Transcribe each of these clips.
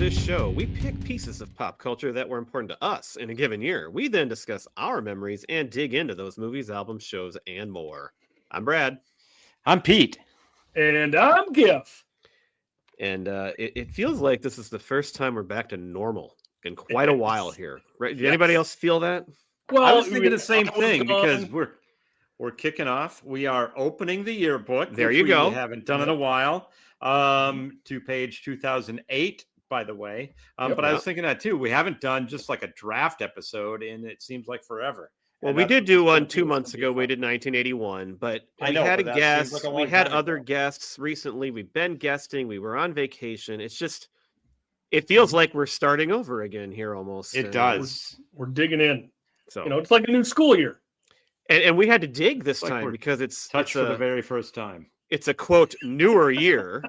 this show, we pick pieces of pop culture that were important to us in a given year. We then discuss our memories and dig into those movies, albums, shows, and more. I'm Brad. I'm Pete. And I'm Gif. And it feels like this is the first time we're back to normal in quite a while here. Right? Did anybody else feel that? Well, I was thinking the same thing because we're kicking off. We are opening the yearbook. There you go. We haven't done in a while. To page 2008, by the way. But I was thinking that too. We haven't done just like a draft episode, and it seems like forever. Well, we did do one 2 months ago. We did 1981, but we had a guest. We had other guests recently. We've been guesting. We were on vacation. It's just, it feels like we're starting over again here almost. It does. We're digging in. So it's like a new school year. And we had to dig this time because it's touched for the very first time. It's a quote newer year,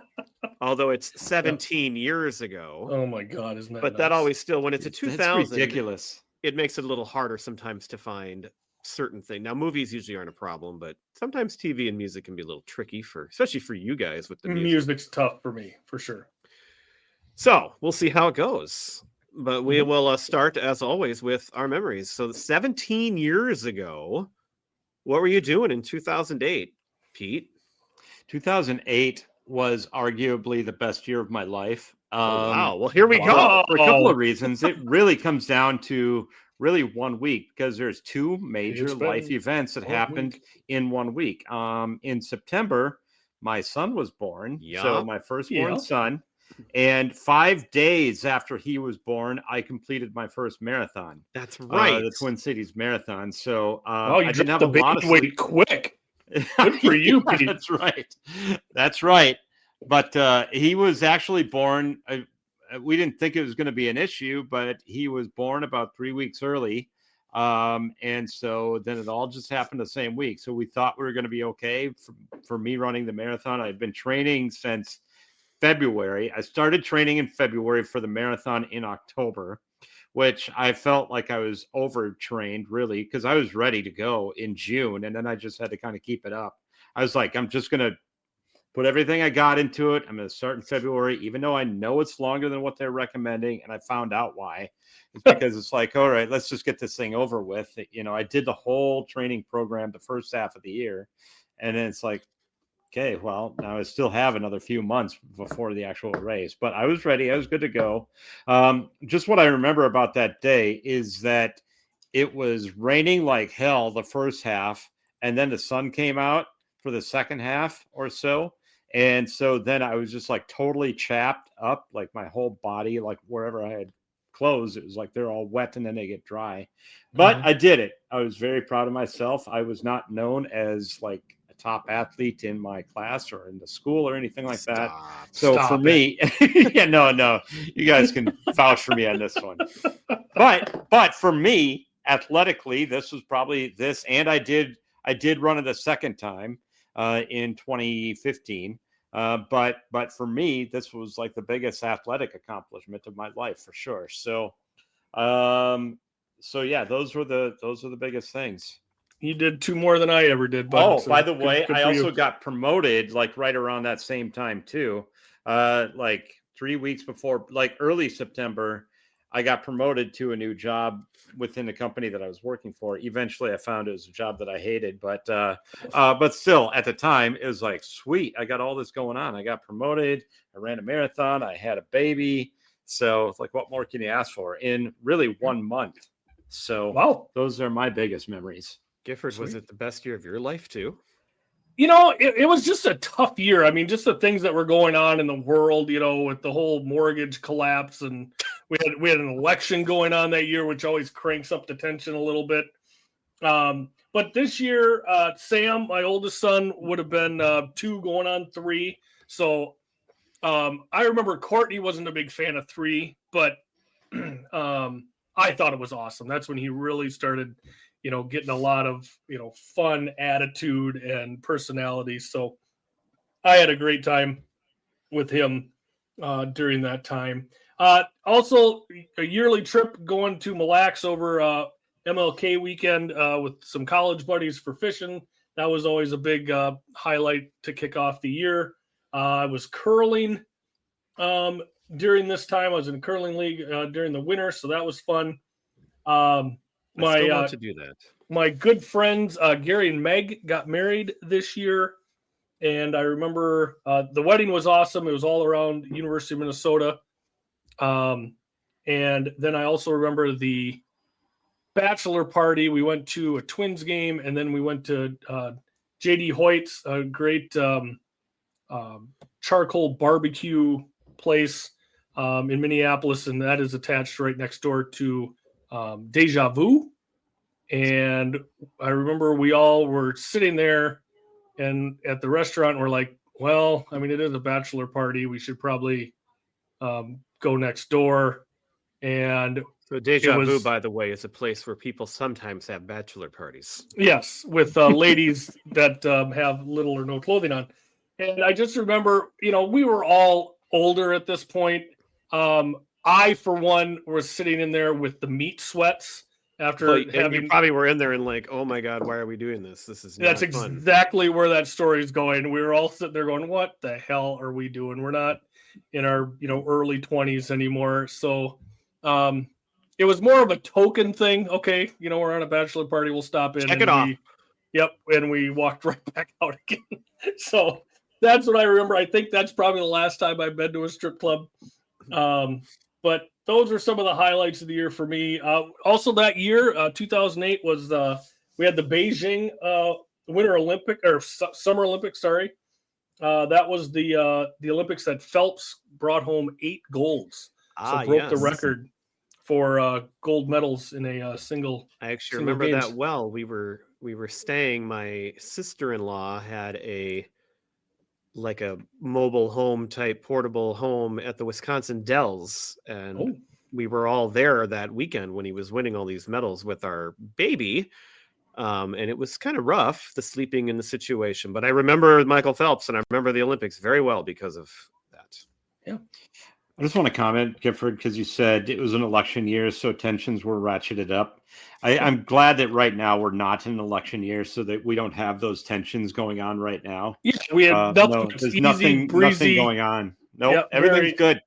although it's 17 years ago. Oh my God, isn't that? But nuts? that always still, when it's a 2000, that's ridiculous. It makes it a little harder sometimes to find certain things. Now, movies usually aren't a problem, but sometimes TV and music can be a little tricky especially for you guys with the music. Music's tough for me, for sure. So we'll see how it goes. But we will start, as always, with our memories. So 17 years ago, what were you doing in 2008, Pete? 2008 was arguably the best year of my life. Wow. Well, here we go. For a couple of reasons. It really comes down to really 1 week because there's two major life events that happened in 1 week. In September, my son was born. Yeah. So my firstborn son. And 5 days after he was born, I completed my first marathon. That's right. The Twin Cities Marathon. So you didn't have a lot of sleep. Quick. Good for you, Pete. That's right. That's right. But he was actually born. We didn't think it was going to be an issue, but he was born about 3 weeks early. And so then it all just happened the same week. So we thought we were going to be okay for me running the marathon. I'd been training since February. I started training in February for the marathon in October, which I felt like I was overtrained really because I was ready to go in June. And then I just had to kind of keep it up. I was like, I'm just going to put everything I got into it. I'm going to start in February, even though I know it's longer than what they're recommending. And I found out why. It's because it's like, all right, let's just get this thing over with. I did the whole training program the first half of the year. And then it's like, okay, well, now I still have another few months before the actual race, but I was ready. I was good to go. Just what I remember about that day is that it was raining like hell the first half, and then the sun came out for the second half or so. And so then I was just like totally chapped up, like my whole body, like wherever I had clothes, it was like they're all wet and then they get dry. But I did it. I was very proud of myself. I was not known as like top athlete in my class or in the school or anything like that. So for me, no, you guys can vouch for me on this one. But for me, athletically, this was probably this, and I did run it a second time in 2015. But for me, this was like the biggest athletic accomplishment of my life for sure. So yeah, those were the biggest things. You did two more than I ever did. By the way, I also got promoted like right around that same time too. Like 3 weeks before, like early September, I got promoted to a new job within the company that I was working for. Eventually I found it was a job that I hated, but still at the time it was like, sweet, I got all this going on. I got promoted. I ran a marathon. I had a baby. So it's like, what more can you ask for in really 1 month? So wow, those are my biggest memories. Gifford, was it the best year of your life too? It was just a tough year. I mean, just the things that were going on in the world, with the whole mortgage collapse, and we had an election going on that year, which always cranks up the tension a little bit. But this year, Sam, my oldest son, would have been 2 going on 3. So I remember Courtney wasn't a big fan of 3, but I thought it was awesome. That's when he really started getting a lot of, fun attitude and personality. So I had a great time with him during that time. Also, a yearly trip going to Mille Lacs over MLK weekend with some college buddies for fishing. That was always a big highlight to kick off the year. I was curling during this time. I was in curling league during the winter, so that was fun. I still want to do that. My good friends Gary and Meg got married this year, and I remember the wedding was awesome. It was all around University of Minnesota, and then I also remember the bachelor party. We went to a Twins game, and then we went to JD Hoyt's, a great charcoal barbecue place in Minneapolis, and that is attached right next door to Deja Vu. And I remember we all were sitting there and at the restaurant, we're like, well, I mean, it is a bachelor party. We should probably go next door. And so Deja Vu, by the way, is a place where people sometimes have bachelor parties. Yes, with ladies that have little or no clothing on. And I just remember, we were all older at this point. I, for one, was sitting in there with the meat sweats after having. You probably were in there and like, oh my God, why are we doing this? This is not That's fun. Exactly where that story is going. We were all sitting there going, what the hell are we doing? We're not in our, early 20s anymore. So it was more of a token thing. Okay, we're on a bachelor party. We'll stop in. Check it off. Yep. And we walked right back out again. So that's what I remember. I think that's probably the last time I've been to a strip club. But those are some of the highlights of the year for me. Also that year, 2008 was we had the Beijing Winter Olympic or Summer Olympics. Sorry, that was the Olympics that Phelps brought home 8 golds, so broke the record for gold medals in a single. I actually remember that well. We were staying. My sister-in-law had a mobile home type portable home at the Wisconsin Dells. And we were all there that weekend when he was winning all these medals with our baby. And it was kind of rough, the sleeping in the situation. But I remember Michael Phelps and I remember the Olympics very well because of that. Yeah. I just want to comment, Gifford, because you said it was an election year, so tensions were ratcheted up. I'm glad that right now we're not in an election year so that we don't have those tensions going on right now. Yeah, we had there's nothing going on. No, nope, everything's good.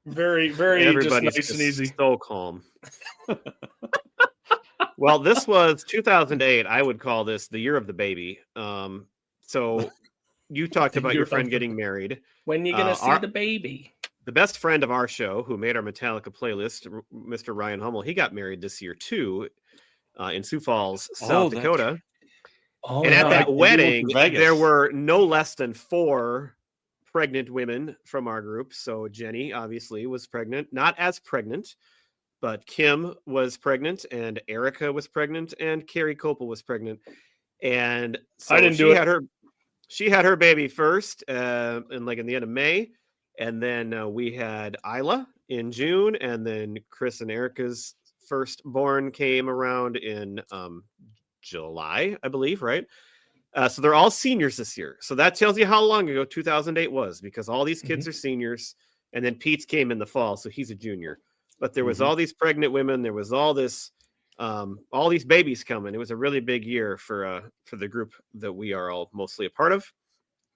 Very, very Everybody's just nice and easy. So calm. Well, this was 2008. I would call this the year of the baby. So you talked about your friend getting married. When are you going to see the baby? The best friend of our show, who made our Metallica playlist, Mr. Ryan Hummel, he got married this year too, in Sioux Falls, South Dakota. And at that wedding, there were no less than 4 pregnant women from our group. So Jenny obviously was pregnant, not as pregnant, but Kim was pregnant, and Erica was pregnant, and Carrie Copel was pregnant. And so I didn't do it. She had her baby first, in the end of May. And then we had Isla in June, and then Chris and Erica's firstborn came around in July, I believe, right? So they're all seniors this year. So that tells you how long ago 2008 was, because all these kids are seniors, and then Pete's came in the fall, so he's a junior. But there was all these pregnant women. There was all this, all these babies coming. It was a really big year for the group that we are all mostly a part of.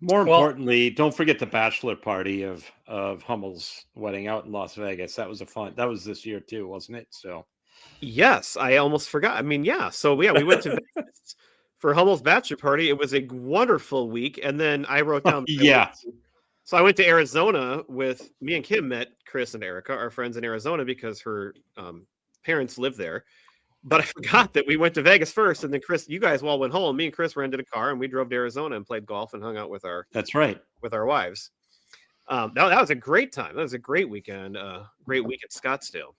More importantly, don't forget the bachelor party of Hummel's wedding out in Las Vegas. That was that was this year too, wasn't it? So yes, I almost forgot. I mean, yeah. So we went to Vegas for Hummel's bachelor party. It was a wonderful week. And then I wrote down So I went to Arizona with me and Kim met Chris and Erica, our friends in Arizona, because her parents live there. But I forgot that we went to Vegas first, and then Chris, you guys all went home. Me and Chris rented a car, and we drove to Arizona and played golf and hung out with our with our wives. That was a great time. That was a great weekend. Great week at Scottsdale.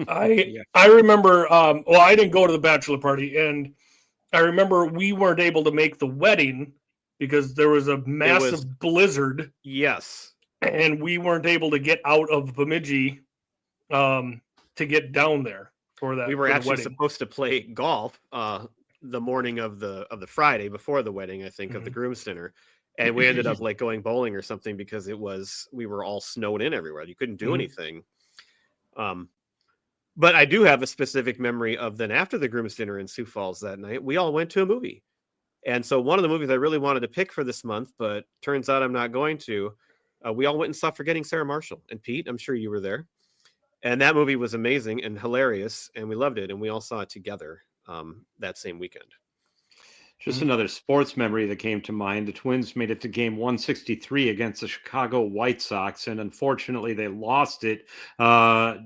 I remember. I didn't go to the bachelor party, and I remember we weren't able to make the wedding because there was a massive blizzard. Yes, and we weren't able to get out of Bemidji to get down there. We were actually supposed to play golf the morning of the Friday before the wedding, I think, of the groom's dinner, and we ended up going bowling or something because we were all snowed in everywhere. You couldn't do anything. But I do have a specific memory of then after the groom's dinner in Sioux Falls that night, we all went to a movie. And so one of the movies I really wanted to pick for this month, but turns out I'm not going to, we all went and saw Forgetting Sarah Marshall. And Pete, I'm sure you were there. And that movie was amazing and hilarious, and we loved it. And we all saw it together that same weekend. Just another sports memory that came to mind. The Twins made it to game 163 against the Chicago White Sox, and unfortunately they lost it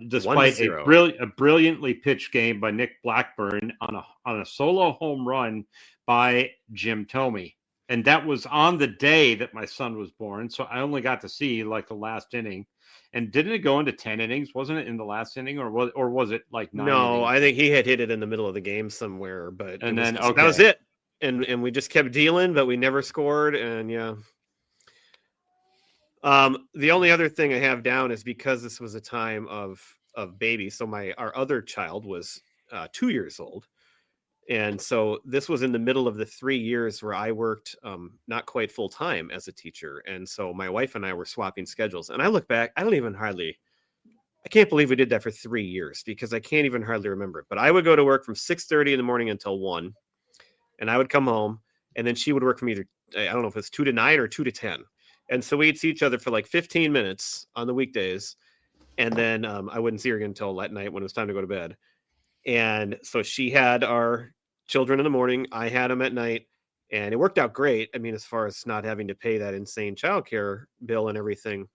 despite a brilliantly pitched game by Nick Blackburn on a solo home run by Jim Thome. And that was on the day that my son was born, so I only got to see like the last inning. And didn't it go into 10 innings? Wasn't it in the last inning, or was it like 9 No, innings? I think he had hit it in the middle of the game somewhere, but that was it. And we just kept dealing, but we never scored. And yeah. The only other thing I have down is because this was a time of baby. So our other child was 2 years old. And so this was in the middle of the 3 years where I worked not quite full time as a teacher. And so my wife and I were swapping schedules. And I look back, I can't believe we did that for 3 years because I can't even hardly remember it. But I would go to work from 6:30 in the morning until 1. And I would come home, and then she would work from either, I don't know if it's 2 to 9 or 2 to 10. And so we'd see each other for like 15 minutes on the weekdays. And then I wouldn't see her again until that night when it was time to go to bed. And so she had our children in the morning. I had them at night. And it worked out great. I mean, as far as not having to pay that insane childcare bill and everything.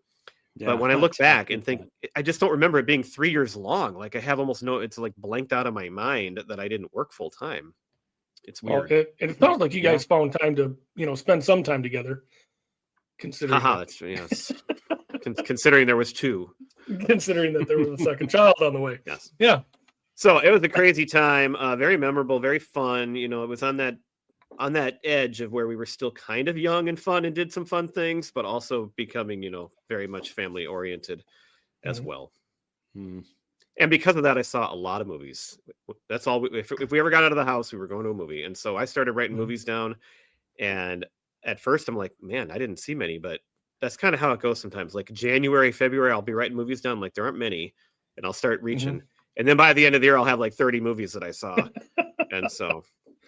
Yeah, but when I look back and think, I just don't remember it being 3 years long. Like I have almost it's like blanked out of my mind that I didn't work full time. It's weird. Well, it sounds like you guys found time to, spend some time together. Considering that's yes. Considering there was 2. Considering that there was a second child on the way. Yes. Yeah. So it was a crazy time, very memorable, very fun. It was on that edge of where we were still kind of young and fun and did some fun things, but also becoming, very much family oriented as well. Mm. And because of that, I saw a lot of movies. That's all. If we ever got out of the house, we were going to a movie. And so I started writing movies down. And at first I'm like, man, I didn't see many, but that's kind of how it goes sometimes. Like January, February, I'll be writing movies down. Like there aren't many, and I'll start reaching. Mm-hmm. And then by the end of the year, I'll have like 30 movies that I saw. And so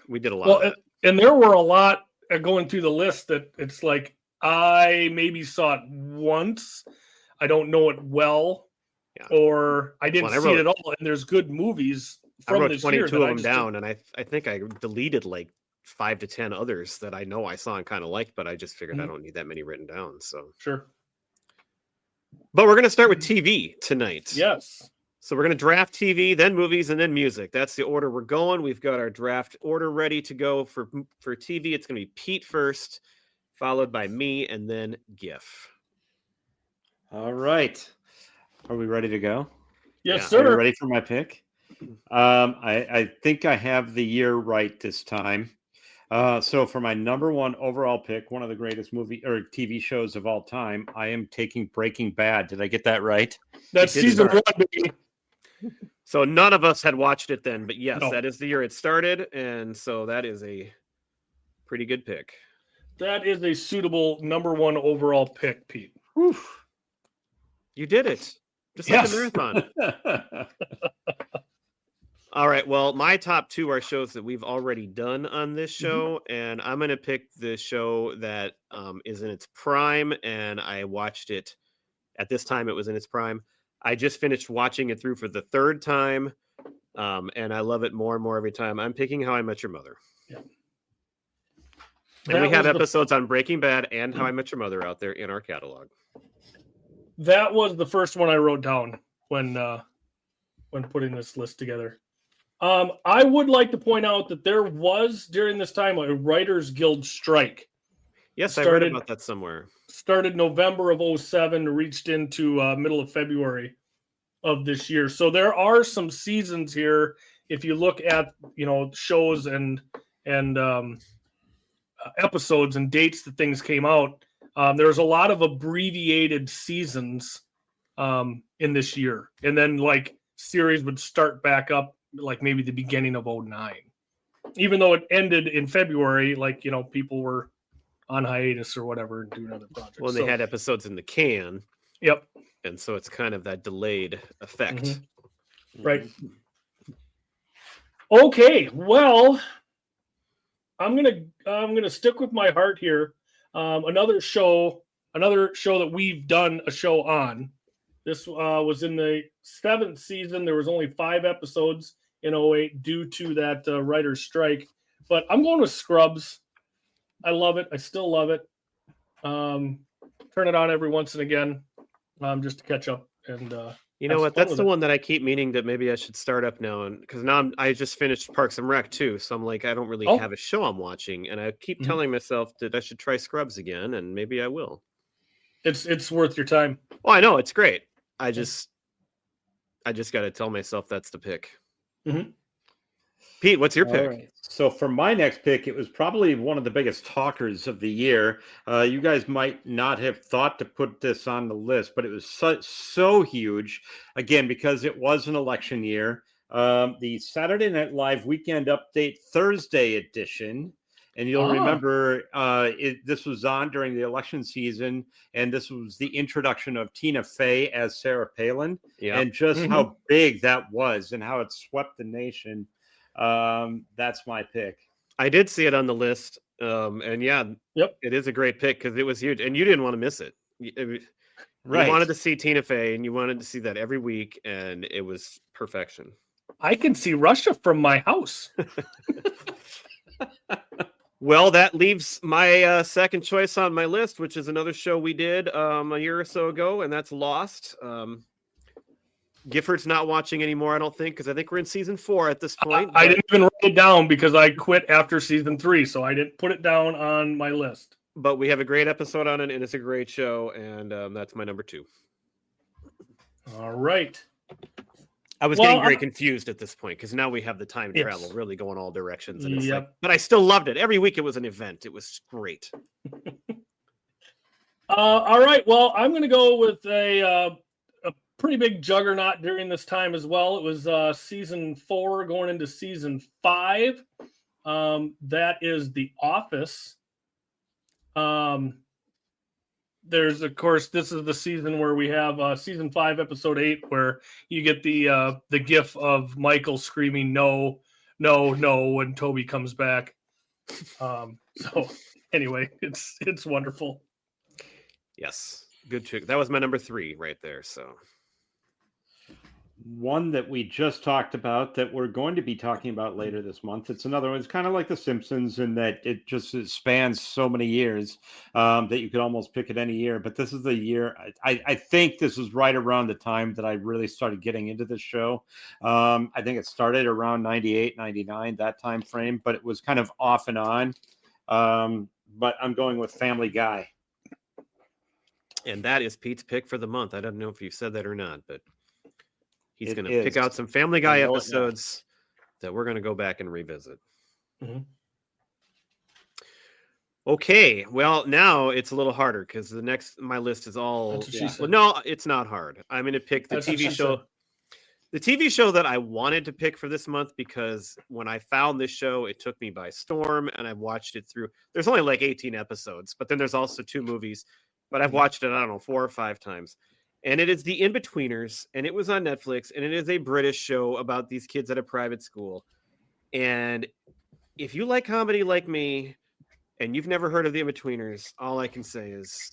we did a lot. Well, and there were a lot going through the list that it's like, I maybe saw it once. I don't know it well. Yeah. Or I didn't see it at all. And there's good movies from this year. I wrote 22 of them down, and I think I deleted like 5 to 10 others that I know I saw and kind of liked, but I just figured I don't need that many written down. So sure. But we're going to start with TV tonight. Yes. So we're going to draft TV, then movies, and then music. That's the order we're going. We've got our draft order ready to go for TV. It's going to be Pete first, followed by me, and then GIF. All right. Are we ready to go? Yes, sir. Are you ready for my pick? I think I have the year right this time. So for my number 1 overall pick, one of the greatest movie or TV shows of all time, I am taking Breaking Bad. Did I get that right? That's season 1, baby. So none of us had watched it then, but yes, That is the year it started, and so that is a pretty good pick. That is a suitable number 1 overall pick, Pete. Whew. You did it. Just like a marathon. All right. Well, my top 2 are shows that we've already done on this show, and I'm going to pick the show that is in its prime, and I watched it at this time. It was in its prime. I just finished watching it through for the 3rd time, and I love it more and more every time. I'm picking How I Met Your Mother. Yeah. And we have episodes on Breaking Bad and How I Met Your Mother out there in our catalog. That was the first one I wrote down when putting this list together. I would like to point out that there was during this time a Writers Guild strike. Yes, I read about that somewhere. Started November of 2007, reached into middle of February of this year. So there are some seasons here. If you look at shows and episodes and dates that things came out, there's a lot of abbreviated seasons in this year, and then like series would start back up like maybe the beginning of 2009, even though it ended in February. Like people were on hiatus or whatever and doing other projects. Well, they had episodes in the can. Yep. And so it's kind of that delayed effect. Mm-hmm. Right. Okay. Well, I'm gonna stick with my heart here. Another show another show that we've done a show on. This was in the 7th season. There was only 5 episodes in 2008 due to that writer's strike. But I'm going with Scrubs. I love it. I still love it. Turn it on every once and again just to catch up. And you know what? That's the one that I keep meaning that maybe I should start up now. And because now I just finished Parks and Rec too. So I'm like, I don't really have a show I'm watching. And I keep telling myself that I should try Scrubs again. And maybe I will. It's worth your time. Oh, I know. It's great. I just got to tell myself that's the pick. Mm-hmm. Pete, what's your pick? Right. So for my next pick, it was probably one of the biggest talkers of the year. You guys might not have thought to put this on the list, but it was so huge, again, because it was an election year. The Saturday Night Live Weekend Update Thursday edition. And you'll remember this was on during the election season, and this was the introduction of Tina Fey as Sarah Palin, and just how big that was and how it swept the nation. That's my pick. I did see it on the list, and it is a great pick because it was huge, and you didn't want to miss it. Right. You wanted to see Tina Fey, and you wanted to see that every week, and it was perfection. I can see Russia from my house. Well, that leaves my second choice on my list, which is another show we did a year or so ago, and that's Lost. Gifford's not watching anymore, I don't think, because I think we're in season 4 at this point. I didn't even write it down because I quit after season 3, so I didn't put it down on my list. But we have a great episode on it, and it's a great show, and that's my number 2. All right. I was getting very confused at this point because now we have the time travel really going all directions. And it's like, but I still loved it. Every week it was an event. It was great. All right. Well, I'm going to go with a pretty big juggernaut during this time as well. It was season 4 going into season 5. That is The Office. There's, of course, this is the season where we have season 5, episode 8, where you get the gif of Michael screaming "No, no, no" when Toby comes back. So anyway, it's wonderful. Yes, good trick. That was my number 3 right there. So one that we just talked about that we're going to be talking about later this month. It's another one. It's kind of like The Simpsons in that it spans so many years that you could almost pick it any year. But this is the year. I think this was right around the time that I really started getting into this show. I think it started around 98, 99, that time frame, but it was kind of off and on. But I'm going with Family Guy. And that is Pete's pick for the month. I don't know if you said that or not, but he's going to pick out some Family Guy episodes that we're going to go back and revisit. Mm-hmm. Okay, well, now it's a little harder because my list is all. Well, no, it's not hard. I'm going to pick the TV show. The TV show that I wanted to pick for this month, because when I found this show, it took me by storm, and I've watched it through. There's only like 18 episodes, but then there's also 2 movies. But I've watched it, I don't know, 4 or 5 times. And it is The In-Betweeners, and it was on Netflix, and it is a British show about these kids at a private school. And if you like comedy like me, and you've never heard of The In-Betweeners, all I can say is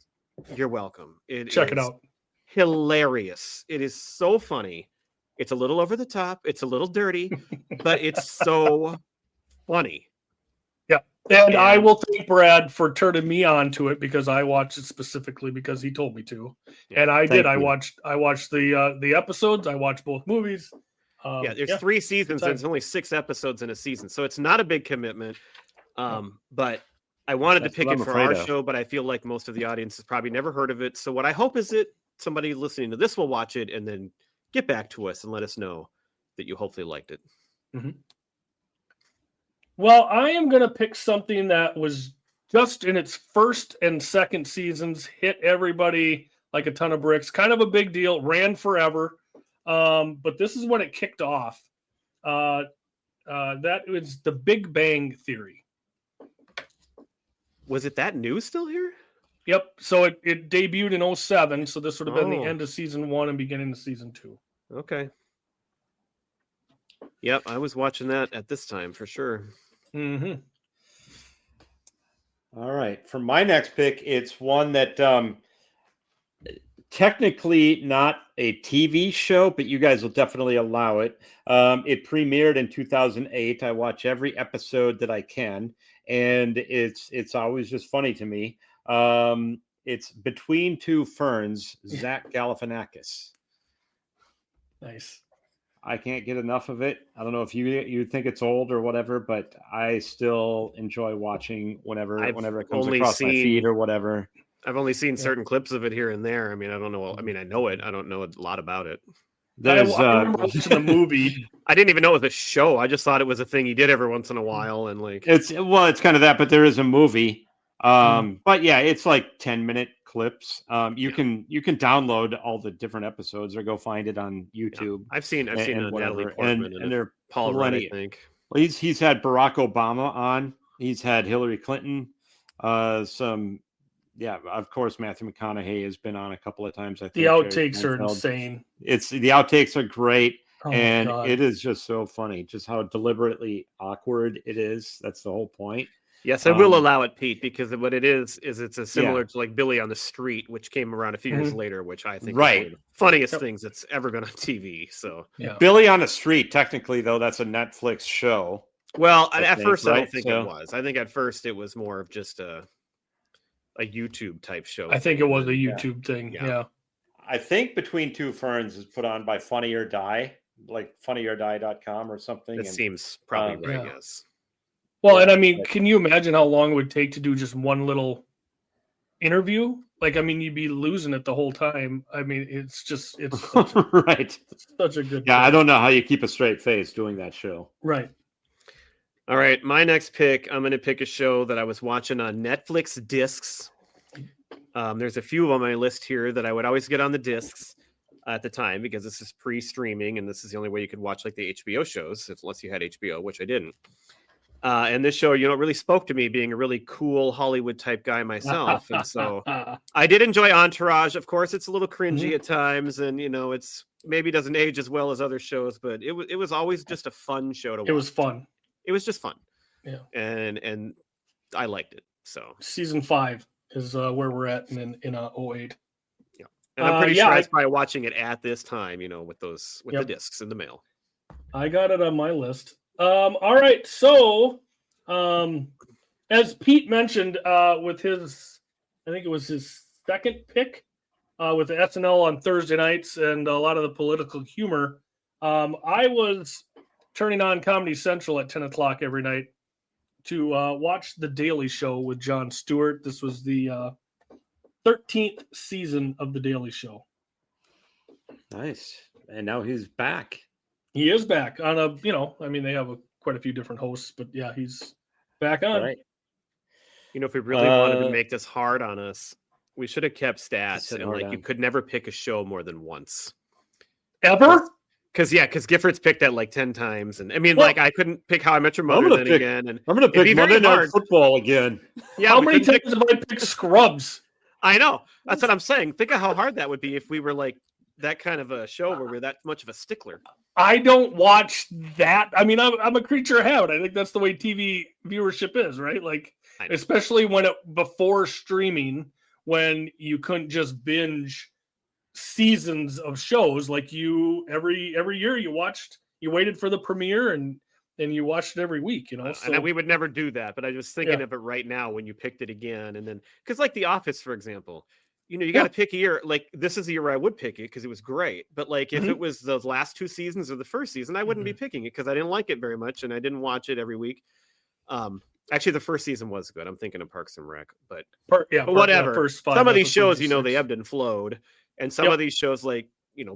you're welcome. Check it out. Hilarious. It is so funny. It's a little over the top. It's a little dirty, but it's so funny. Yeah. And I will thank Brad for turning me on to it because I watched it specifically because he told me to. Yeah, and I did. I watched the episodes. I watched both movies. There's 3 seasons and it's only 6 episodes in a season. So it's not a big commitment. But I wanted to pick it for our show, but I feel like most of the audience has probably never heard of it. So what I hope is that somebody listening to this will watch it and then get back to us and let us know that you hopefully liked it. Mm-hmm. Well, I am going to pick something that was just in its first and second seasons, hit everybody like a ton of bricks. Kind of a big deal, ran forever. But this is when it kicked off. That was The Big Bang Theory. Was it that new still here? Yep. So it debuted in 2007. So this would have been the end of season 1 and beginning of season 2. Okay. Yep. I was watching that at this time for sure. Mm-hmm. All right. For my next pick, it's one that technically not a TV show, but you guys will definitely allow it. It premiered in 2008. I watch every episode that I can, and it's always just funny to me. It's Between Two Ferns, Zach Galifianakis. Nice. I can't get enough of it. I don't know if you think it's old or whatever, but I still enjoy watching whenever it comes across my feed or whatever. I've only seen certain clips of it here and there. I mean, I don't know. I mean, I know it. I don't know a lot about it. I remember watching the movie. I didn't even know it was a show. I just thought it was a thing he did every once in a while, and like it's kind of that. But there is a movie. But yeah, it's like 10-minute clips. You can download all the different episodes or go find it on YouTube. Yeah. I've seen Natalie Portman and they're Paul Rudd, I think. Well, he's had Barack Obama on. He's had Hillary Clinton. Of course, Matthew McConaughey has been on a couple of times. I think the outtakes are insane. The outtakes are great, and it is just so funny, just how deliberately awkward it is. That's the whole point. Yes, I will allow it, Pete, because what it is it's a similar to like Billy on the Street, which came around a few years later, which I think is one of the funniest things that's ever been on TV. So Billy on the Street, technically though, that's a Netflix show. Well, at first I don't think it was. I think at first it was more of just a YouTube type show. I think it was a YouTube thing. Yeah. I think Between Two Ferns is put on by Funny or Die, like funnyordie.com or something. It seems probably right, yes. Well, and I mean, can you imagine how long it would take to do just one little interview? Like, I mean, you'd be losing it the whole time. I mean, it's right. Such a good. Yeah, I don't know how you keep a straight face doing that show. Right. All right, my next pick, I'm going to pick a show that I was watching on Netflix discs. There's a few on my list here that I would always get on the discs at the time because this is pre-streaming and this is the only way you could watch like the HBO shows, unless you had HBO, which I didn't. And this show, really spoke to me, being a really cool Hollywood type guy myself. And so I did enjoy Entourage. Of course, it's a little cringy at times, and it's maybe doesn't age as well as other shows, but it was always just a fun show to watch. It was fun. It was just fun. Yeah. And I liked it. So season 5 is where we're at in 08. Yeah. And I'm pretty sure I was probably watching it at this time, with the discs in the mail. I got it on my list. All right. So, as Pete mentioned, with his, I think it was his second pick, with the SNL on Thursday nights and a lot of the political humor, I was turning on Comedy Central at 10 o'clock every night to watch The Daily Show with Jon Stewart. This was the 13th season of The Daily Show. Nice. And now he's back. He is back on they have quite a few different hosts, but yeah, he's back on. Right. If we really wanted to make this hard on us, we should have kept stats and you could never pick a show more than once. Ever? Because Giffords picked that like 10 times. And I mean, I couldn't pick How I Met Your Mother again. And I'm going to pick Monday Night Football again. Yeah, how many times have I picked Scrubs? I know. That's what I'm saying. Think of how hard that would be if we were like that kind of a show where we're that much of a stickler. I don't watch that. I mean, I'm a creature of habit. I think that's the way TV viewership is, right? Like, especially before streaming, when you couldn't just binge seasons of shows. Like every year you waited for the premiere and you watched it every week, So, and we would never do that. But I was thinking of it right now when you picked it again, and then because like The Office, for example. You got to pick a year. Like, this is the year I would pick it because it was great. But, like, if it was the last 2 seasons or the first season, I wouldn't be picking it because I didn't like it very much and I didn't watch it every week. Actually, the first season was good. I'm thinking of Parks and Rec. But whatever. First 5 some of these shows, they ebbed and flowed. And some of these shows, like,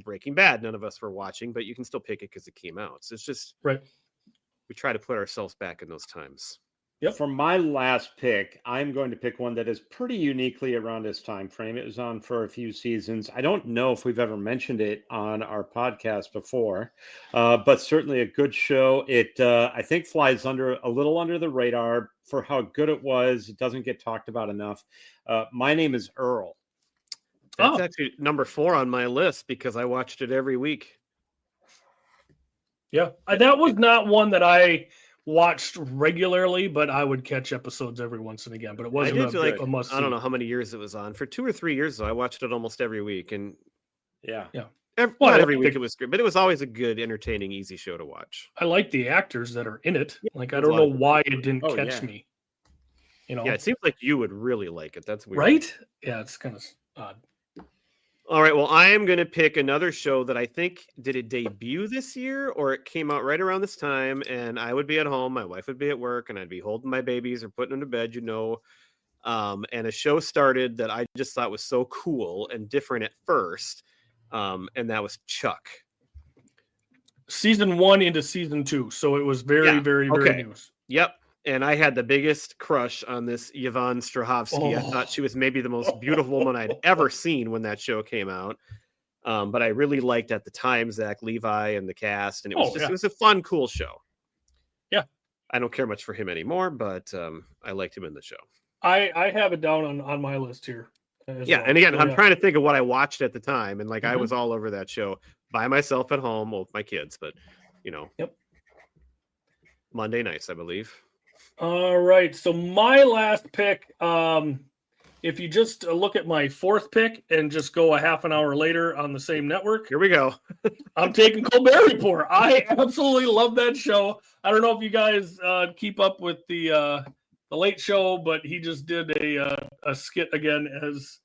Breaking Bad, none of us were watching. But you can still pick it because it came out. So it's just we try to put ourselves back in those times. Yep. For my last pick, I'm going to pick one that is pretty uniquely around this time frame. It was on for a few seasons. I don't know if we've ever mentioned it on our podcast before, but certainly a good show. It, I think, flies a little under the radar for how good it was. It doesn't get talked about enough. My Name is Earl. That's actually number 4 on my list because I watched it every week. Yeah, that was not one that I watched regularly, but I would catch episodes every once and again. But it wasn't a must. I don't know how many years it was on. For 2 or 3 years, though, I watched it almost every week. And not every week it was good, but it was always a good, entertaining, easy show to watch. I like the actors that are in it. Like, I don't know why it didn't catch me. Yeah, it seems like you would really like it. That's weird. Right? Yeah, it's kind of odd. All right, well, I am going to pick another show that I think, did it debut this year or it came out right around this time, and I would be at home, my wife would be at work, and I'd be holding my babies or putting them to bed, and a show started that I just thought was so cool and different at first, and that was Chuck. Season 1 into season 2, so it was very new. Yep. And I had the biggest crush on this Yvonne Strahovski. I thought she was maybe the most beautiful woman I'd ever seen when that show came out. But I really liked at the time Zach Levi and the cast, and it was a fun, cool show. Yeah, I don't care much for him anymore, but I liked him in the show. I have it down on my list here. And again, I'm trying to think of what I watched at the time, and I was all over that show by myself at home with my kids, but Monday nights, I believe. All right, so my last pick, if you just look at my fourth pick and just go a half an hour later on the same network. Here we go. I'm taking Colbert Report. I absolutely love that show. I don't know if you guys keep up with the Late Show, but he just did a skit again as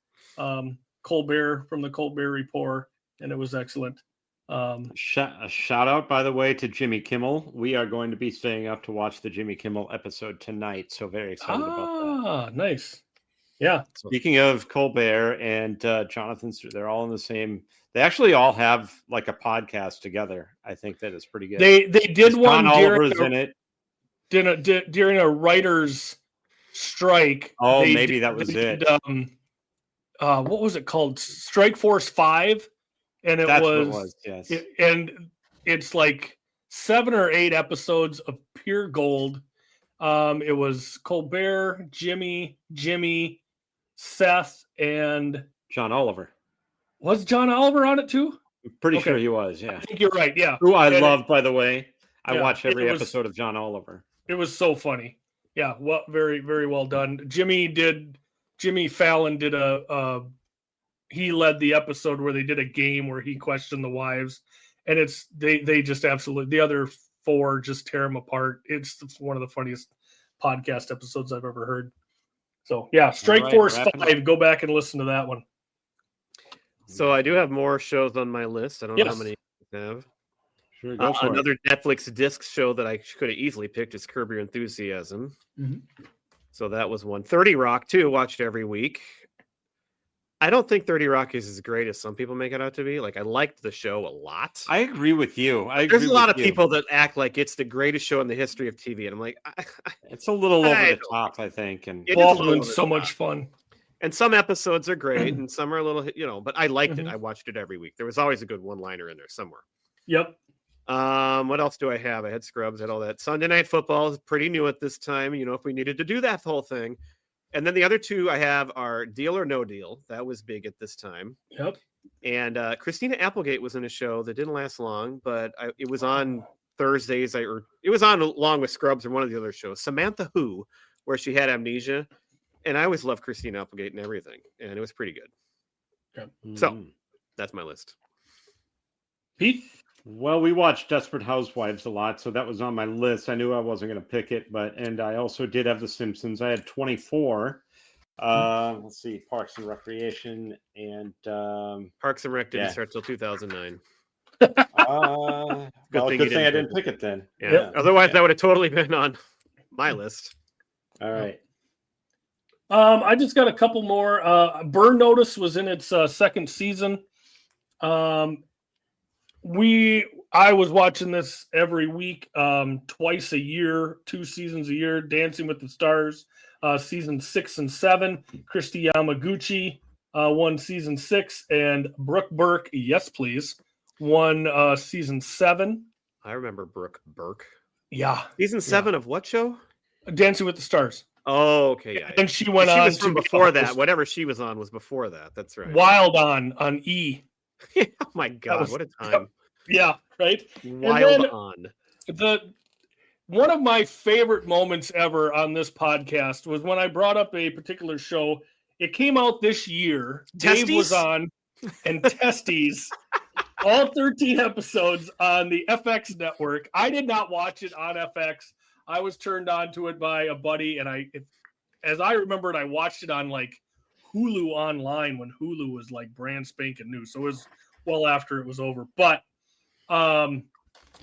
Colbert from the Colbert Report, and it was excellent. A shout out, by the way, to Jimmy Kimmel. We are going to be staying up to watch the Jimmy Kimmel episode tonight, so very excited about that. Nice. Yeah. Speaking of Colbert and Jonathan, they're all in the same. They actually all have like a podcast together. I think that is pretty good. They did one. John Oliver's in it during a writer's strike. Oh, maybe that was it. What was it called? Strike Force 5. And That's what it was, yes. And it's like 7 or 8 episodes of pure gold. It was Colbert, Jimmy, Seth, and John Oliver. Was John Oliver on it too? I'm pretty sure he was, yeah. I think you're right, yeah. Who I love, by the way. I watch every episode of John Oliver. It was so funny. Yeah, well, very, very well done. Jimmy Fallon did he led the episode where they did a game where he questioned the wives, and they just absolutely, the other 4 just tear him apart. It's one of the funniest podcast episodes I've ever heard. So yeah, Strike Force 5. Go back and listen to that one. So I do have more shows on my list. I don't know how many I have. Sure, go for another Netflix disc show that I could have easily picked is Curb Your Enthusiasm. Mm-hmm. So that was one. 30 Rock too. Watched every week. I don't think 30 Rock is as great as some people make it out to be. Like, I liked the show a lot. I agree with you. There's a lot of people that act like it's the greatest show in the history of TV, and I'm like, it's a little over the top, I think. And Baldwin's so much fun. And some episodes are great, and some are a little, but I liked it. I watched it every week. There was always a good one-liner in there somewhere. Yep. What else do I have? I had Scrubs, I had all that. Sunday Night Football is pretty new at this time. If we needed to do that whole thing. And then the other 2 I have are Deal or No Deal. That was big at this time. Yep. And Christina Applegate was in a show that didn't last long, but it was on Thursdays. It was on along with Scrubs or one of the other shows. Samantha Who, where she had amnesia. And I always loved Christina Applegate and everything. And it was pretty good. Yep. So that's my list. Pete? Well, we watched Desperate Housewives a lot, so that was on my list. I knew I wasn't going to pick it, and I also did have The Simpsons. I had 24. Let's see, Parks and Recreation, and Parks and Rec didn't start till 2009. Good thing I didn't pick it then. Yeah. Otherwise, that would have totally been on my list. All right. I just got a couple more. Burn Notice was in its second season. I was watching this every week, twice a year, 2 seasons a year. Dancing with the Stars, season 6 and 7. Christy Yamaguchi won season 6, and Brooke Burke, yes please, won season 7. I remember Brooke Burke. Yeah, season 7 of what show? Dancing with the Stars. Oh, okay. Yeah. And she went on. She was from before that. Whatever she was on was before that. That's right. Wild on E. Oh my God! What a time. Yeah, right. Wild on. one of my favorite moments ever on this podcast was when I brought up a particular show. It came out this year. Testes? Dave was on, and Testes, all 13 episodes on the FX network. I did not watch it on FX. I was turned on to it by a buddy, and as I remembered, I watched it on like Hulu online when Hulu was like brand spanking new. So it was well after it was over. But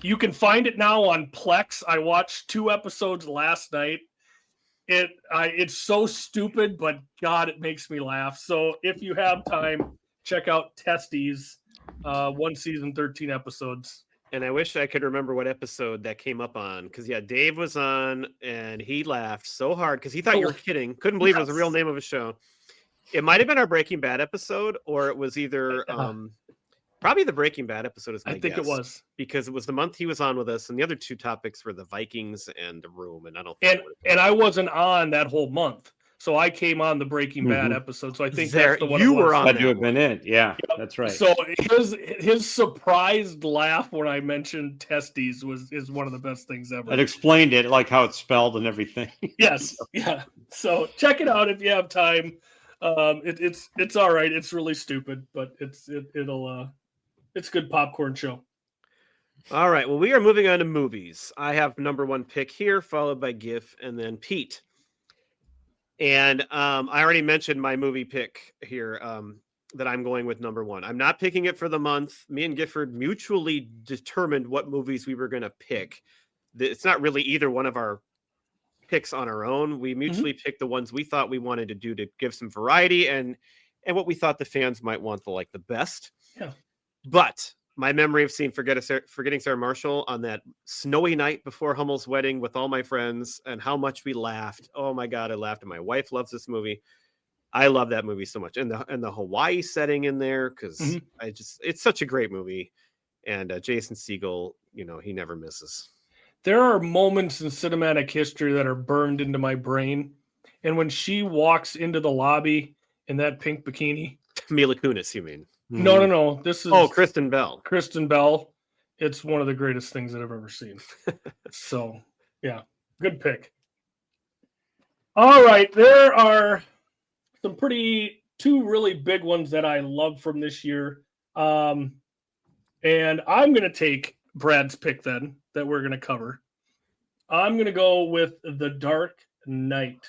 you can find it now on Plex. I watched 2 episodes last night. It's so stupid, but God, it makes me laugh. So if you have time, check out Testes, 1 season, 13 episodes. And I wish I could remember what episode that came up on, because Dave was on and he laughed so hard because he thought you were kidding. Couldn't believe it was the real name of a show. It might have been our Breaking Bad episode, or it was either probably the Breaking Bad episode. Is my I think guess, it was, because it was the month he was on with us, and the other 2 topics were the Vikings and the Room. And I don't. And I wasn't on that whole month, so I came on the Breaking Bad episode. So I think that's the one you were on. That would have been it. Yeah, that's right. So his surprised laugh when I mentioned Testes is one of the best things ever. It explained it, like how it's spelled and everything. Yes, yeah. So check it out if you have time. It's all right. It's really stupid, but it's a good popcorn show. All right. Well, we are moving on to movies. I have number 1 pick here, followed by Giff and then Pete. And I already mentioned my movie pick here, that I'm going with number 1. I'm not picking it for the month. Me and Gifford mutually determined what movies we were going to pick. It's not really either one of our picks on our own. We mutually picked the ones we thought we wanted to do to give some variety and what we thought the fans might want the best. Yeah. But my memory of seeing Forgetting Sarah Marshall on that snowy night before Hummel's wedding with all my friends, and how much we laughed. Oh my God, I laughed. And my wife loves this movie. I love that movie so much. And the Hawaii setting in there, because it's such a great movie. And Jason Segel, he never misses. There are moments in cinematic history that are burned into my brain. And when she walks into the lobby in that pink bikini. Mila Kunis, you mean? No. This is Kristen Bell. Kristen Bell. It's one of the greatest things that I've ever seen. So, yeah, good pick. All right, there are some 2 really big ones that I love from this year. And I'm going to take Brad's pick then that we're going to cover. I'm going to go with The Dark Knight.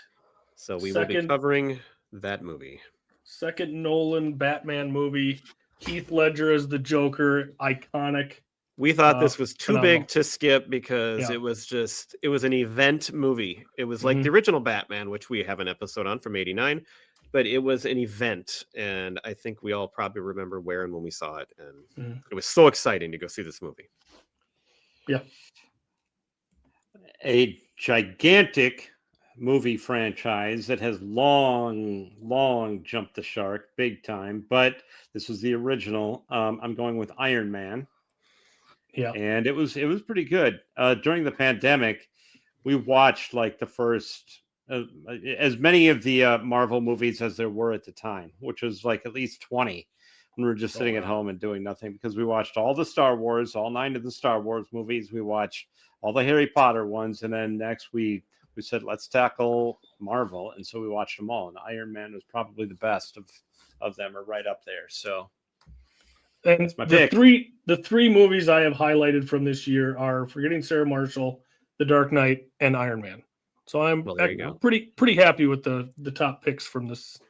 So we will be covering that movie. Second Nolan Batman movie. Heath Ledger as the Joker, iconic. We thought this was too big to skip because it was an event movie. It was like the original Batman, which we have an episode on from '89, but it was an event. And I think we all probably remember where and when we saw it. And it was so exciting to go see this movie. Yeah. A gigantic movie franchise that has long jumped the shark big time, but this was the original. I'm going with Iron Man. Yeah. And it was pretty good. During the pandemic, we watched like the first as many of the Marvel movies as there were at the time, which was like at least 20 when we were just sitting at home and doing nothing, because we watched all the Star Wars, all 9 of the Star Wars movies. We watched all the Harry Potter ones, and then next we said, let's tackle Marvel. And so we watched them all. And Iron Man was probably the best of them, or right up there. So and that's my pick. The three movies I have highlighted from this year are Forgetting Sarah Marshall, The Dark Knight, and Iron Man. So I'm pretty happy with the top picks from this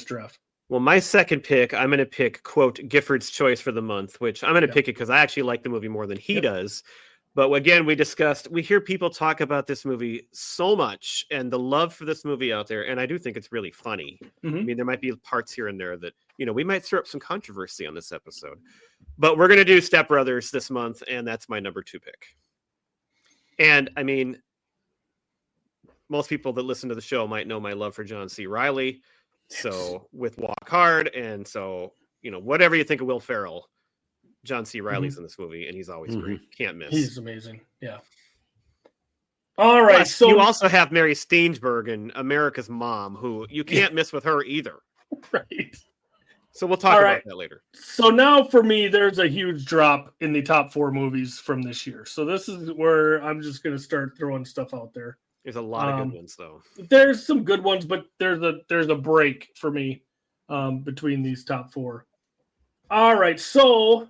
draft. Well, my second pick, I'm going to pick, quote, Gifford's choice for the month, which I'm going to pick it because I actually like the movie more than he does. But again, we hear people talk about this movie so much and the love for this movie out there. And I do think it's really funny. I mean, there might be parts here and there that, we might stir up some controversy on this episode. But we're going to do Step Brothers this month, and that's my number 2 pick. And I mean, most people that listen to the show might know my love for John C. Reilly. So with Walk Hard, and so, whatever you think of Will Ferrell, John C. Reilly's in this movie, and he's always great. Can't miss. He's amazing. Yeah. All right. Plus, so you also have Mary Steenburgen, America's Mom, who you can't miss with her either. Right. So we'll talk about that later. So now for me, there's a huge drop in the top 4 movies from this year. So this is where I'm just going to start throwing stuff out there. There's a lot of good ones, though. There's some good ones, but there's a break for me between these top 4. All right, so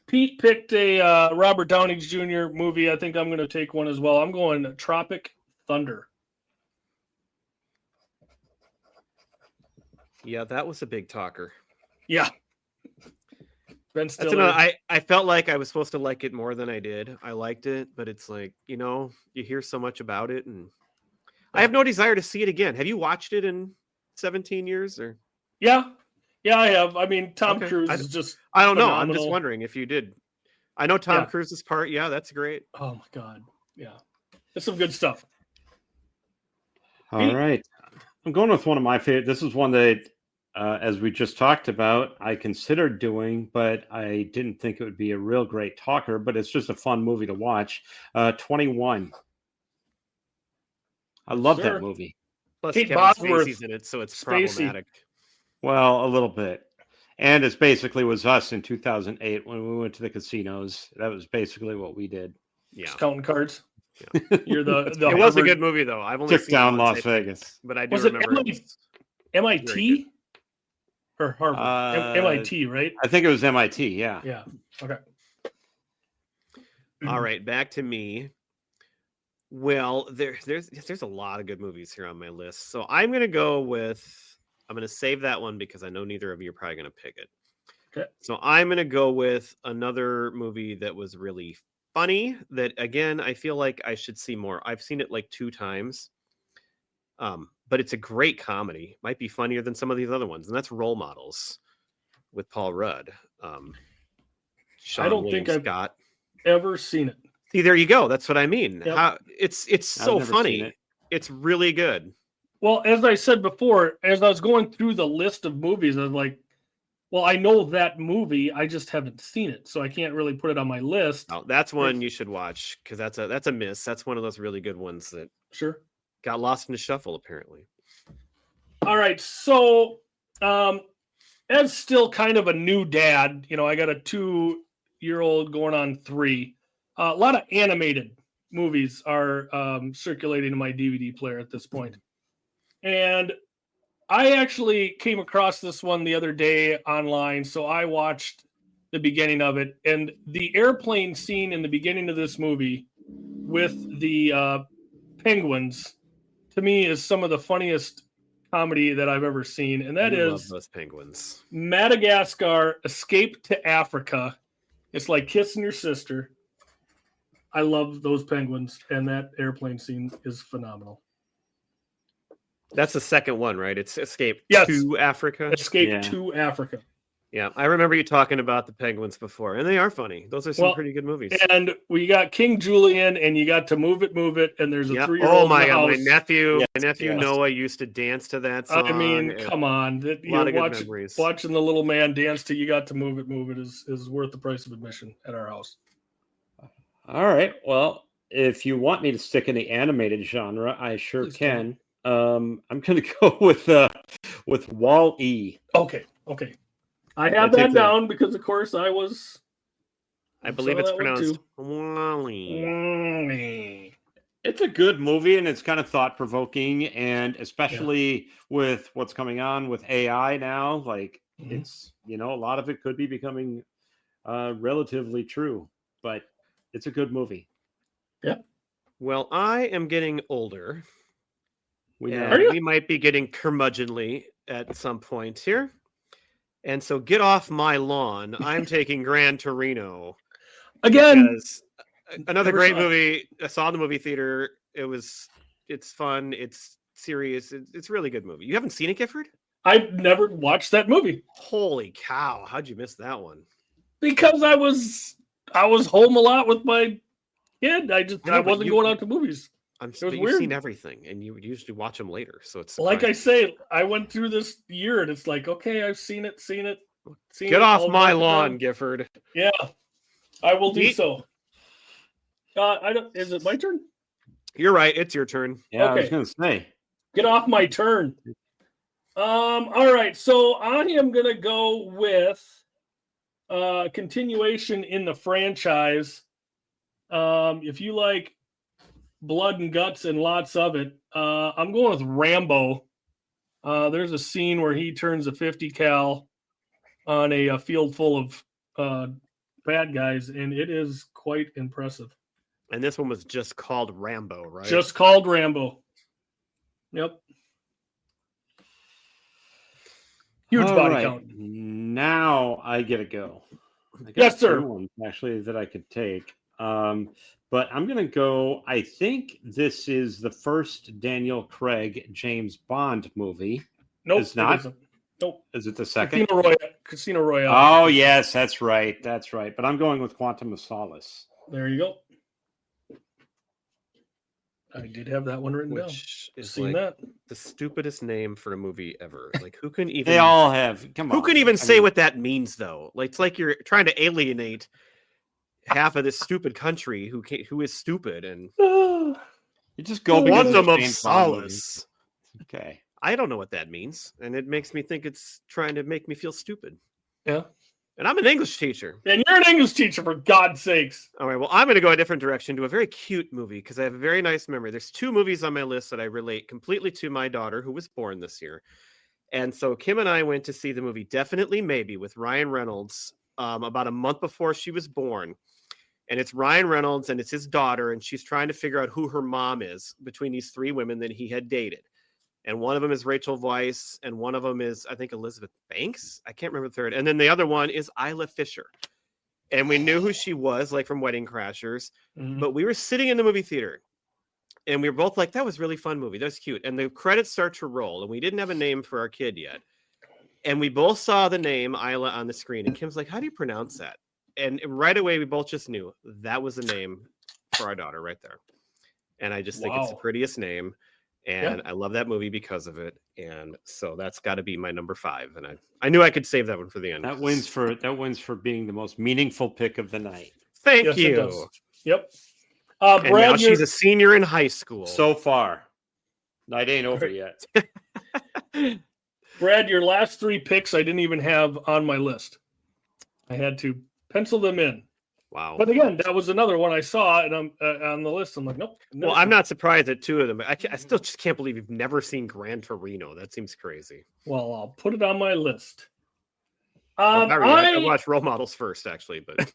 Pete picked a Robert Downey Jr. movie. I think I'm going to take one as well. I'm going Tropic Thunder. Yeah, that was a big talker. Yeah. Ben Stiller. I felt like I was supposed to like it more than I did. I liked it, but it's like, you hear so much about it, and I have no desire to see it again. Have you watched it in 17 years? Or Yeah, I have. I mean, Tom Cruise is just I don't phenomenal. know. I'm just wondering if you did. I know Tom Cruise's part. Yeah, that's great. Oh, my God. Yeah. It's some good stuff. All right. I'm going with one of my favorite. This is one that, as we just talked about, I considered doing, but I didn't think it would be a real great talker, but it's just a fun movie to watch. 21. I love that movie. Plus, Kate Kevin Bosworth, Spacey's in it, so it's Spacey. problematic. Well, a little bit. And it's basically was us in 2008 when we went to the casinos. That was basically what we did. Yeah. Just counting cards. Yeah. You're the it was a good movie, though. I've only took seen down it Las Vegas. But I do was remember it MIT or Harvard? MIT, right? I think it was MIT, yeah. Yeah. Okay. All right, back to me. Well, there's a lot of good movies here on my list. So I'm going to save that one because I know neither of you are probably going to pick it. Okay. So I'm going to go with another movie that was really funny that, again, I feel like I should see more. I've seen it like 2 times. But it's a great comedy. Might be funnier than some of these other ones. And that's Role Models with Paul Rudd. I don't think I've ever seen it. See, there you go. That's what I mean. Yep. It's so funny. It's really good. Well, as I said before, as I was going through the list of movies, I was like, well, I know that movie. I just haven't seen it. So I can't really put it on my list. Oh, that's one you should watch because that's a miss. That's one of those really good ones that got lost in the shuffle, apparently. All right. So as still kind of a new dad, I got a 2-year-old going on 3. A lot of animated movies are circulating in my DVD player at this point. And I actually came across this one the other day online, so I watched the beginning of it. And the airplane scene in the beginning of this movie with the penguins, to me, is some of the funniest comedy that I've ever seen. And that is love those penguins. Madagascar, Escape to Africa. It's like kissing your sister. I love those penguins, and that airplane scene is phenomenal. That's the second one, right? It's Escape to Africa. Escape to Africa. Yeah, I remember you talking about the penguins before, and they are funny. Those are some pretty good movies. And we got King Julian, and you got to Move It, and there's a 3-year-old. Oh my God, my nephew Noah used to dance to that song. I mean, come on, a lot of good memories. Watching the little man dance to "You Got to Move It" is worth the price of admission at our house. All right. Well, if you want me to stick in the animated genre, I sure can. I'm going to go with Wall-E. Okay. I have that down because, of course, I believe it's pronounced Wall-E. It's a good movie, and it's kind of thought-provoking, and especially with what's coming on with AI now, like it's, a lot of it could be becoming relatively true, but it's a good movie. Yeah. Well, I am getting older. Are you? We might be getting curmudgeonly at some point here. And so get off my lawn. I'm taking Gran Torino. Again. Another great movie. I saw in the movie theater. It's fun. It's serious. It's a really good movie. You haven't seen it, Gifford? I've never watched that movie. Holy cow. How'd you miss that one? Because I was home a lot with my kid. I wasn't going out to movies. You've seen everything, and you usually watch them later. So it's like I say, I went through this year, and it's like, okay, I've seen it. Get off my lawn, Gifford. Yeah, I will do so. Is it my turn? You're right. It's your turn. Yeah, okay. I was going to say. Get off my turn. All right, so I am gonna go with continuation in the franchise. If you like blood and guts and lots of it, I'm going with Rambo. There's a scene where he turns a 50 cal on a field full of bad guys, and it is quite impressive. And this one was just called Rambo, right? Just called Rambo. Yep. Huge body count. Now I get to go. Yes, sir. Ones, actually, that I could take. But I'm going to go. I think this is the first Daniel Craig James Bond movie. Nope. It's not. Nope. Is it the second? Casino Royale. Oh, yes, that's right. That's right. But I'm going with Quantum of Solace. There you go. I did have that one written down. Is seen that. The stupidest name for a movie ever. Like, who can even? They all have. Come on. Who can even say what that means, though? Like, it's like you're trying to alienate half of this stupid country who is stupid, and you just go Quantum of Solace. Okay. I don't know what that means, and it makes me think it's trying to make me feel stupid. Yeah. And I'm an English teacher. And you're an English teacher, for God's sakes. All right, well, I'm going to go a different direction to a very cute movie because I have a very nice memory. There's 2 movies on my list that I relate completely to my daughter who was born this year. And so Kim and I went to see the movie Definitely Maybe with Ryan Reynolds about a month before she was born. And it's Ryan Reynolds and it's his daughter, and she's trying to figure out who her mom is between these 3 women that he had dated. And one of them is Rachel Weisz, and one of them is, I think, Elizabeth Banks. I can't remember the third. And then the other one is Isla Fisher. And we knew who she was, like from Wedding Crashers. Mm-hmm. But we were sitting in the movie theater, and we were both like, that was a really fun movie. That was cute. And the credits start to roll, and we didn't have a name for our kid yet. And we both saw the name Isla on the screen. And Kim's like, how do you pronounce that? And right away, we both just knew that was the name for our daughter right there. And I just think it's the prettiest name. And I love that movie because of it. And so that's got to be my number 5. And I knew I could save that one for the end. That wins for being the most meaningful pick of the night. Thank you. Yep. Brad, and now she's a senior in high school. So far. Night ain't over yet. Brad, your last 3 picks I didn't even have on my list. I had to pencil them in. Wow. But again, that was another one I saw, and I'm on the list. I'm like, nope. Well, I'm not surprised at 2 of them. I still just can't believe you've never seen Gran Torino. That seems crazy. Well, I'll put it on my list. I watched Role Models first, actually, but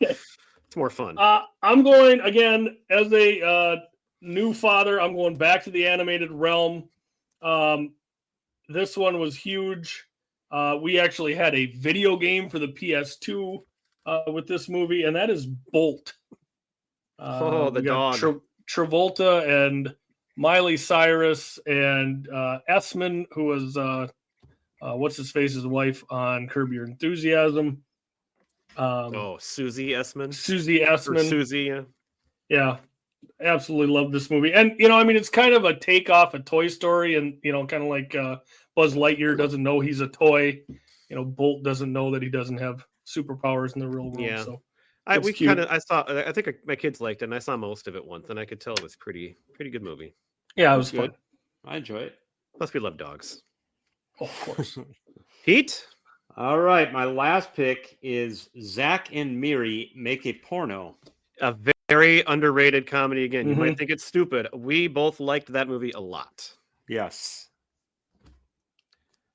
it's more fun. I'm going, again, as a new father, I'm going back to the animated realm. This one was huge. We actually had a video game for the PS2 with this movie, and that is Bolt. The dog. Travolta and Miley Cyrus and Essman, who was what's his face's wife on Curb Your Enthusiasm. Susie Essman. Susie Essman. Or Susie. Yeah, absolutely love this movie, and it's kind of a take off of Toy Story, and kind of like Buzz Lightyear doesn't know he's a toy. Bolt doesn't know that he doesn't have superpowers in the real world. Yeah. So I think my kids liked it, and I saw most of it once, and I could tell it was pretty good movie. Yeah, it was fun. I enjoy it. Plus, we love dogs. Oh, of course. Pete? All right, my last pick is Zack and Miri Make a Porno. A very underrated comedy. Again, you might think it's stupid. We both liked that movie a lot. Yes.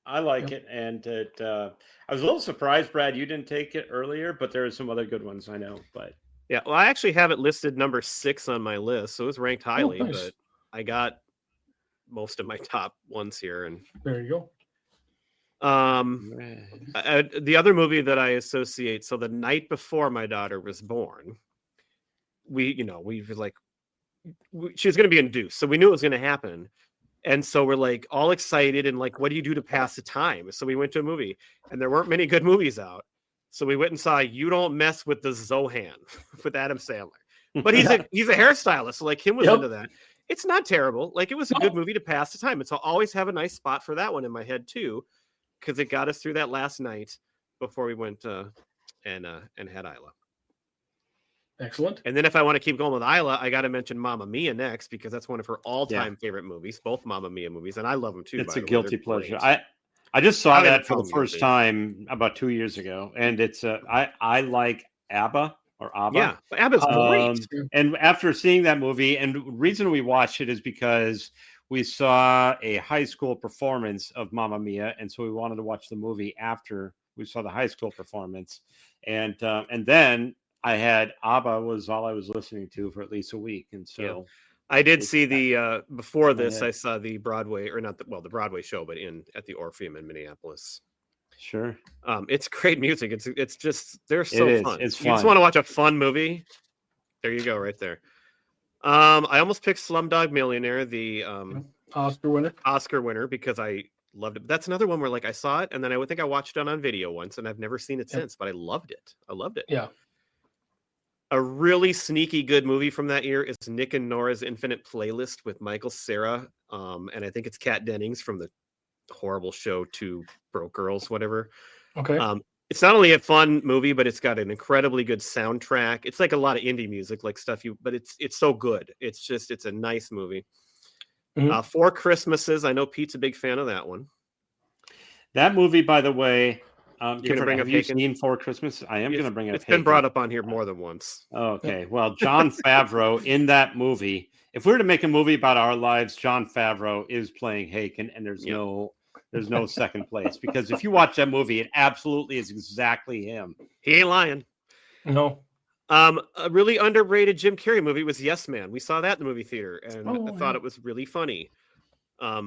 I like it, and I was a little surprised, Brad, you didn't take it earlier, but there are some other good ones I know. But yeah, well, I actually have it listed number 6 on my list, so it was ranked highly. Nice. But I got most of my top ones here, and there you go. The other movie that I associate, so the night before my daughter was born, we were like, she was going to be induced, so we knew it was going to happen. And so we're like all excited and like, what do you do to pass the time? So we went to a movie, and there weren't many good movies out. So we went and saw You Don't Mess with the Zohan with Adam Sandler. But he's a hairstylist, so like him was into that. It's not terrible. Like, it was a good movie to pass the time. And so I'll always have a nice spot for that one in my head too, because it got us through that last night before we went and had Isla. Excellent. And then if I want to keep going with Isla, I got to mention Mamma Mia next because that's one of her all-time favorite movies, both Mamma Mia movies, and I love them too. It's a guilty pleasure. I just saw that for the first time about 2 years ago, and it's I like ABBA or ABBA. Yeah, ABBA's great. And after seeing that movie, and the reason we watched it is because we saw a high school performance of Mamma Mia, and so we wanted to watch the movie after we saw the high school performance, and then I had ABBA was all I was listening to for at least a week, and so I did see the before this. I saw the Broadway, or not the Broadway show, but at the Orpheum in Minneapolis. Sure, it's great music. It's just they're so fun. It's fun. You just want to watch a fun movie. There you go, right there. I almost picked Slumdog Millionaire, the Oscar winner, because I loved it. That's another one where like I saw it and then I would think I watched it on video once, and I've never seen it since, but I loved it. Yeah. A really sneaky good movie from that year is Nick and Nora's Infinite Playlist with Michael Cera, and I think it's Kat Dennings from the horrible show Two Broke Girls, whatever. Okay. It's not only a fun movie, but it's got an incredibly good soundtrack. It's like a lot of indie music, like stuff but it's so good. It's a nice movie. Mm-hmm. Four Christmases. I know Pete's a big fan of that one. That movie, by the way, have you seen Four Christmas? I am going to bring up. It's been brought up on here more than once. Okay. Well, Jon Favreau in that movie, if we were to make a movie about our lives, Jon Favreau is playing Haken, and there's no second place, because if you watch that movie, it absolutely is exactly him. He ain't lying. No. A really underrated Jim Carrey movie was Yes Man. We saw that in the movie theater, and I thought it was really funny. I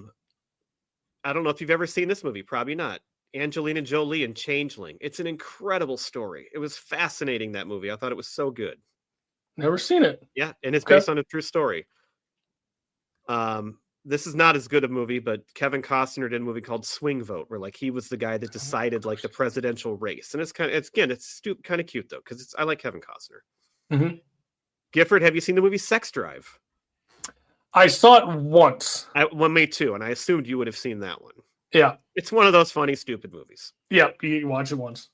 don't know if you've ever seen this movie. Probably not. Angelina Jolie and Changeling. It's an incredible story. It was fascinating, that movie. I thought it was so good. Never seen it. Yeah, and it's based on a true story. This is not as good a movie, but Kevin Costner did a movie called Swing Vote, where like he was the guy that decided like the presidential race, and it's kind of cute though, because I like Kevin Costner. Mm-hmm. Gifford, have you seen the movie Sex Drive? I saw it once. Me too, and I assumed you would have seen that one. Yeah, it's one of those funny, stupid movies. Yeah, you watch it once.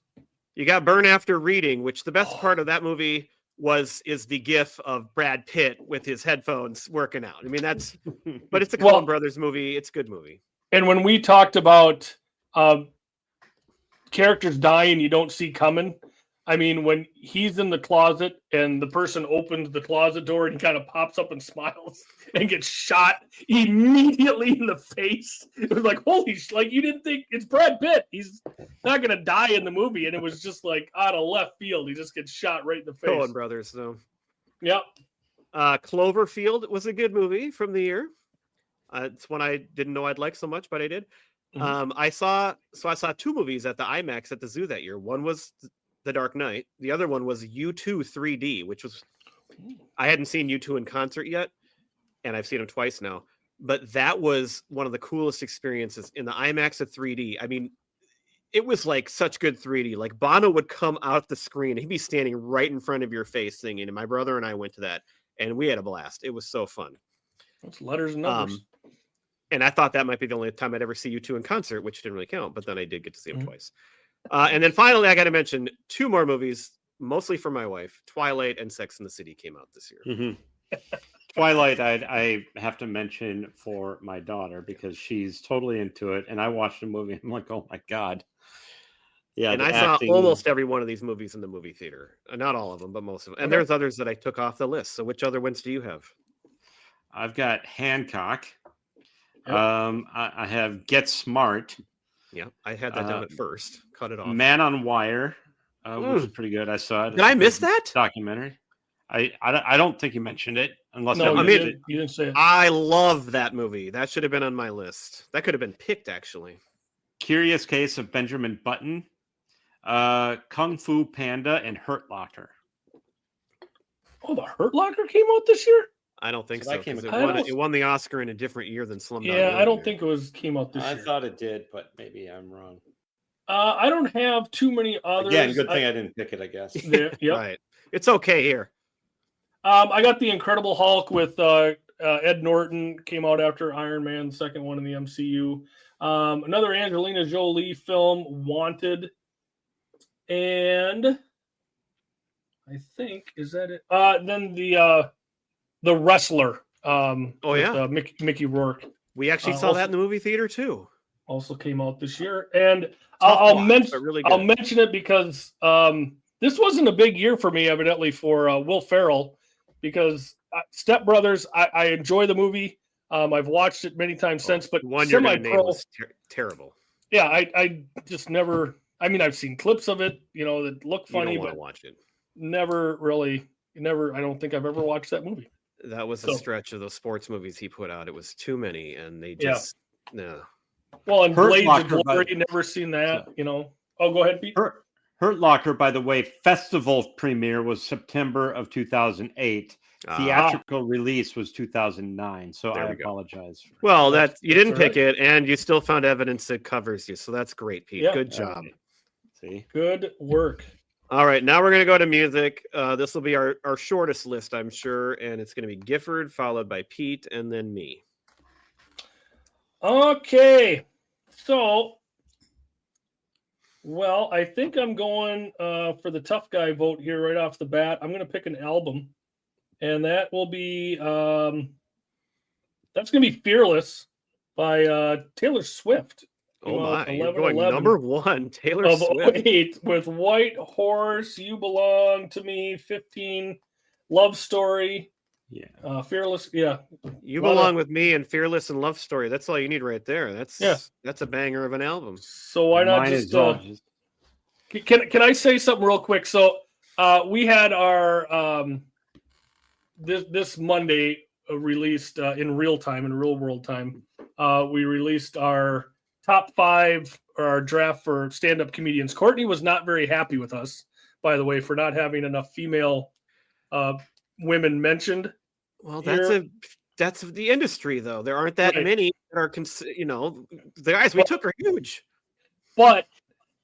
You got Burn After Reading, which the best part of that movie is the gif of Brad Pitt with his headphones working out. I mean, but it's a Coen Brothers movie. It's a good movie. And when we talked about characters dying you don't see coming, I mean, when he's in the closet and the person opens the closet door and he kind of pops up and smiles and gets shot immediately in the face. It was like, you didn't think it's Brad Pitt. He's not going to die in the movie. And it was just like out of left field. He just gets shot right in the face. Coen Brothers, though. Yep. Cloverfield was a good movie from the year. It's one I didn't know I'd like so much, but I did. Mm-hmm. I saw two movies at the IMAX at the zoo that year. One was The Dark Knight. The other one was U2 3D, which was, I hadn't seen U2 in concert yet, and I've seen them twice now. But that was one of the coolest experiences in the IMAX at 3D. I mean, it was like such good 3D. Like Bono would come out the screen, he'd be standing right in front of your face singing. And my brother and I went to that, and we had a blast. It was so fun. It's letters and numbers. And I thought that might be the only time I'd ever see U2 in concert, which didn't really count. But then I did get to see them twice. And then finally, I got to mention two more movies, mostly for my wife. Twilight and Sex and the City came out this year. Mm-hmm. Twilight, I have to mention for my daughter because she's totally into it. And I watched the movie. I'm like, oh my God. Yeah. And I saw almost every one of these movies in the movie theater. Not all of them, but most of them. And there's others that I took off the list. So which other ones do you have? I've got Hancock. Yep. I have Get Smart. Yeah, I had that down at first. Cut it off. Man on Wire, which is pretty good. I saw it. Did I miss that documentary? I don't think you mentioned it, unless you didn't say it. I love that movie. That should have been on my list. That could have been picked, actually. Curious Case of Benjamin Button, Kung Fu Panda, and Hurt Locker. Oh, the Hurt Locker came out this year? I don't think so. It won the Oscar in a different year than Slumdog Millionaire. I don't think it came out this year. I thought it did, but maybe I'm wrong. I don't have too many others. Again, good thing I didn't pick it, I guess. Yep. Right. It's okay here. I got The Incredible Hulk with Ed Norton, came out after Iron Man, second one in the MCU. Another Angelina Jolie film, Wanted. And I think is that it. Then the Wrestler. Mickey Rourke. We actually saw that in the movie theater too. Also came out this year, and I'll mention it because this wasn't a big year for me, evidently, for Will Ferrell, because Step Brothers. I enjoy the movie. I've watched it many times since, but one you're going to name was terrible. Yeah, I just never. I mean, I've seen clips of it, that look funny, you don't but watch it. Never. I don't think I've ever watched that movie. That was a stretch of those sports movies he put out. It was too many, and they just no. Well, and Blades of Glory, never seen that. Oh, go ahead, Pete. Hurt Locker, by the way, festival premiere was September of 2008. Theatrical release was 2009. So I apologize. Well, you didn't pick it, and you still found evidence that covers you. So that's great, Pete. Yeah. Good job. See, good work. All right, now we're going to go to music. This will be our shortest list, I'm sure, and it's going to be Gifford, followed by Pete, and then me. Okay, so, well, I think I'm going for the tough guy vote here right off the bat. I'm going to pick an album, and that will be that's going to be Fearless by Taylor Swift. Oh my! You're going number one, Taylor Swift. 08 with White Horse, You Belong to Me, 15, Love Story. Yeah. Fearless. Yeah. You Belong with Me and Fearless and Love Story. That's all you need right there. That's a banger of an album. So why not Can I say something real quick? So we had our this Monday released in real time, in real world time. We released our top 5 or our draft for stand-up comedians. Courtney was not very happy with us, by the way, for not having enough female women mentioned. Well, that's the industry, though. There aren't that many that are, the guys we took are huge. But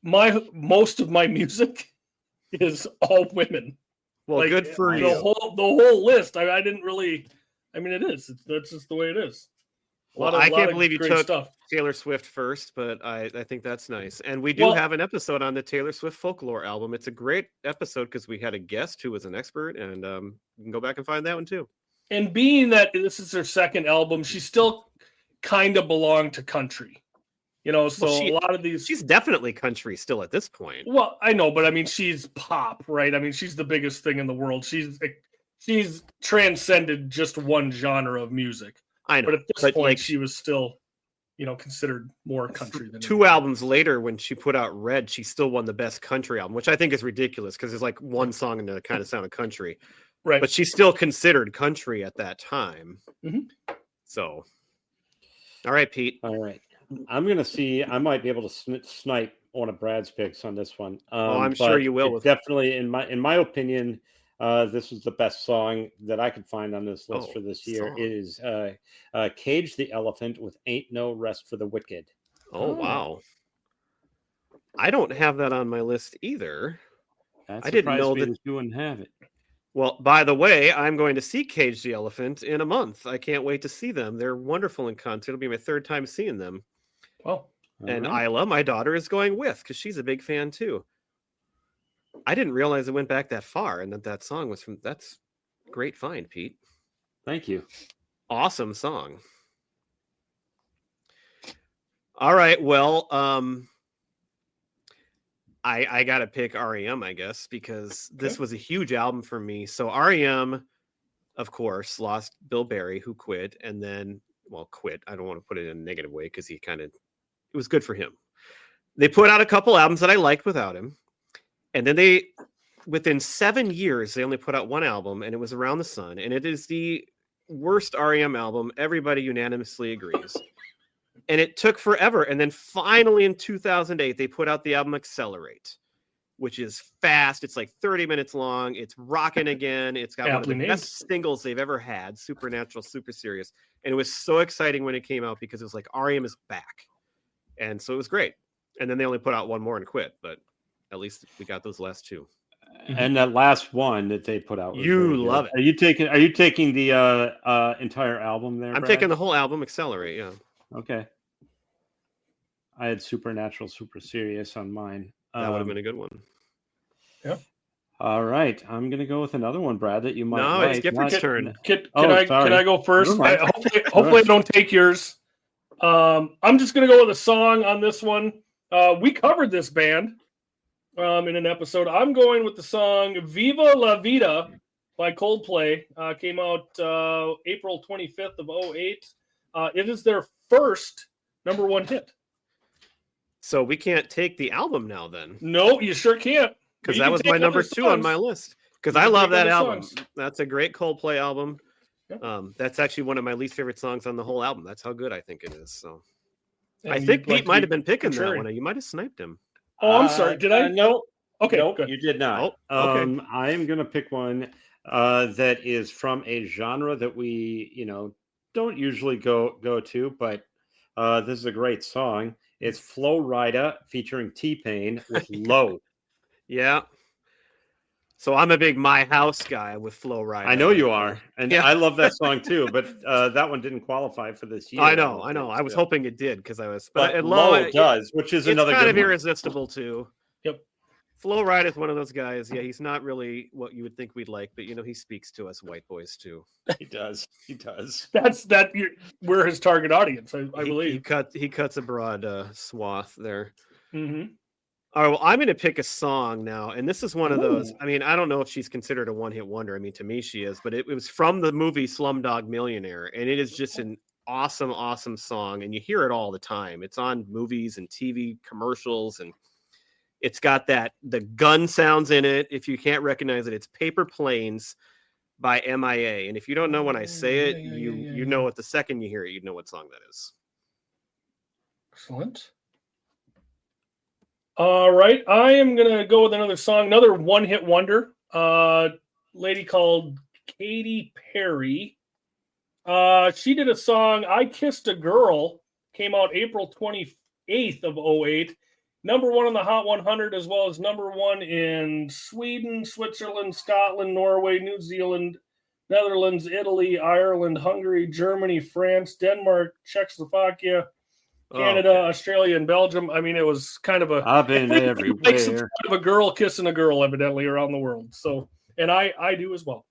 most of my music is all women. Well, good for you. The whole list. I didn't really. I mean, it is. That's just the way it is. I can't believe you took Taylor Swift first, but I think that's nice. And we do have an episode on the Taylor Swift Folklore album. It's a great episode because we had a guest who was an expert, and you can go back and find that one too. And being that this is her second album, she still kind of belonged to country. A lot of these... She's definitely country still at this point. Well, I know, but I mean, she's pop, right? I mean, she's the biggest thing in the world. She's transcended just one genre of music. I know, but at this point, she was still, considered more country than 2 albums later. When she put out Red, she still won the best country album, which I think is ridiculous because there's like one song in the kind of sound of country, right? But she's still considered country at that time. Mm-hmm. So, all right, Pete. All right, I'm gonna see. I might be able to snipe one of Brad's picks on this one. I'm sure you will. Definitely, in my opinion. This is the best song that I could find on this list for this year. Song. It is Cage the Elephant with Ain't No Rest for the Wicked. Oh, wow. I don't have that on my list either. I didn't know that you wouldn't have it. Well, by the way, I'm going to see Cage the Elephant in a month. I can't wait to see them. They're wonderful in concert. It'll be my 3rd time seeing them. Well, and Isla, my daughter, is going with because she's a big fan too. I didn't realize it went back that far and that song was from. That's great find, Pete. Thank you. Awesome song. All right. Well, I got to pick REM, I guess, because this was a huge album for me. So REM, of course, lost Bill Berry, who quit, and then, quit. I don't want to put it in a negative way because it was good for him. They put out a couple albums that I liked without him. And then within 7 years, they only put out one album, and it was Around the Sun. And it is the worst REM album. Everybody unanimously agrees. And it took forever. And then finally in 2008, they put out the album Accelerate, which is fast. It's like 30 minutes long. It's rocking again. It's got one of the best singles they've ever had, Supernatural, Super Serious. And it was so exciting when it came out because it was like REM is back. And so it was great. And then they only put out one more and quit, but at least we got those last 2. And that last one that they put out, you love it. Are you taking the entire album there? I'm taking the whole album, Accelerate. Yeah. Okay. I had Supernatural, Super Serious on mine. That would have been a good one. Yeah. All right, I'm gonna go with another one, Brad, that you might like. No, it's Gifford's turn. Can I go first? Hopefully I don't take yours. I'm just gonna go with a song on this one. We covered this band in an episode. I'm going with the song "Viva La Vida" by Coldplay. Came out April 25th of 2008. It is their first #1 hit. So we can't take the album now, then? No, you sure can't. Because that was my number 2 on my list. Because I love that album. That's a great Coldplay album. Yeah. That's actually one of my least favorite songs on the whole album. That's how good I think it is. So I think Pete might have been picking that one. You might have sniped him. Oh, I'm sorry. Did I? No. Okay, nope, good. You did not. Oh, okay. I am going to pick one that is from a genre that we, don't usually go to, but this is a great song. It's Flo Rida featuring T-Pain with Low. Yeah. So I'm a big My House guy with Flo Rida. I know you are. And yeah. I love that song too, but that one didn't qualify for this year. I know. I was hoping it did because I was. But Low does, which is another kind of one. Irresistible too. Yep. Flo Rida is one of those guys. Yeah, he's not really what you would think we'd like, but he speaks to us white boys too. He does. We're his target audience. I believe he cuts a broad swath there. Mm-hmm. All right, well, I'm going to pick a song now, and this is one of those. I mean, I don't know if she's considered a one-hit wonder. I mean, to me, she is, but it was from the movie Slumdog Millionaire, and it is just an awesome, awesome song, and you hear it all the time. It's on movies and TV commercials, and it's got the gun sounds in it. If you can't recognize it, it's Paper Planes by MIA, and if you don't know when I say it, you know it the second you hear it. You know what song that is. Excellent. All right, I am gonna go with another song, another one-hit wonder. Lady called Katy Perry. She did a song, "I Kissed a Girl," came out April 28th of 2008. #1 on the Hot 100, as well as #1 in Sweden, Switzerland, Scotland, Norway, New Zealand, Netherlands, Italy, Ireland, Hungary, Germany, France, Denmark, Czechoslovakia, Canada, Australia, and Belgium. I mean, it was kind of a. I've been everywhere. Some kind of a girl kissing a girl, evidently, around the world. So, and I do as well.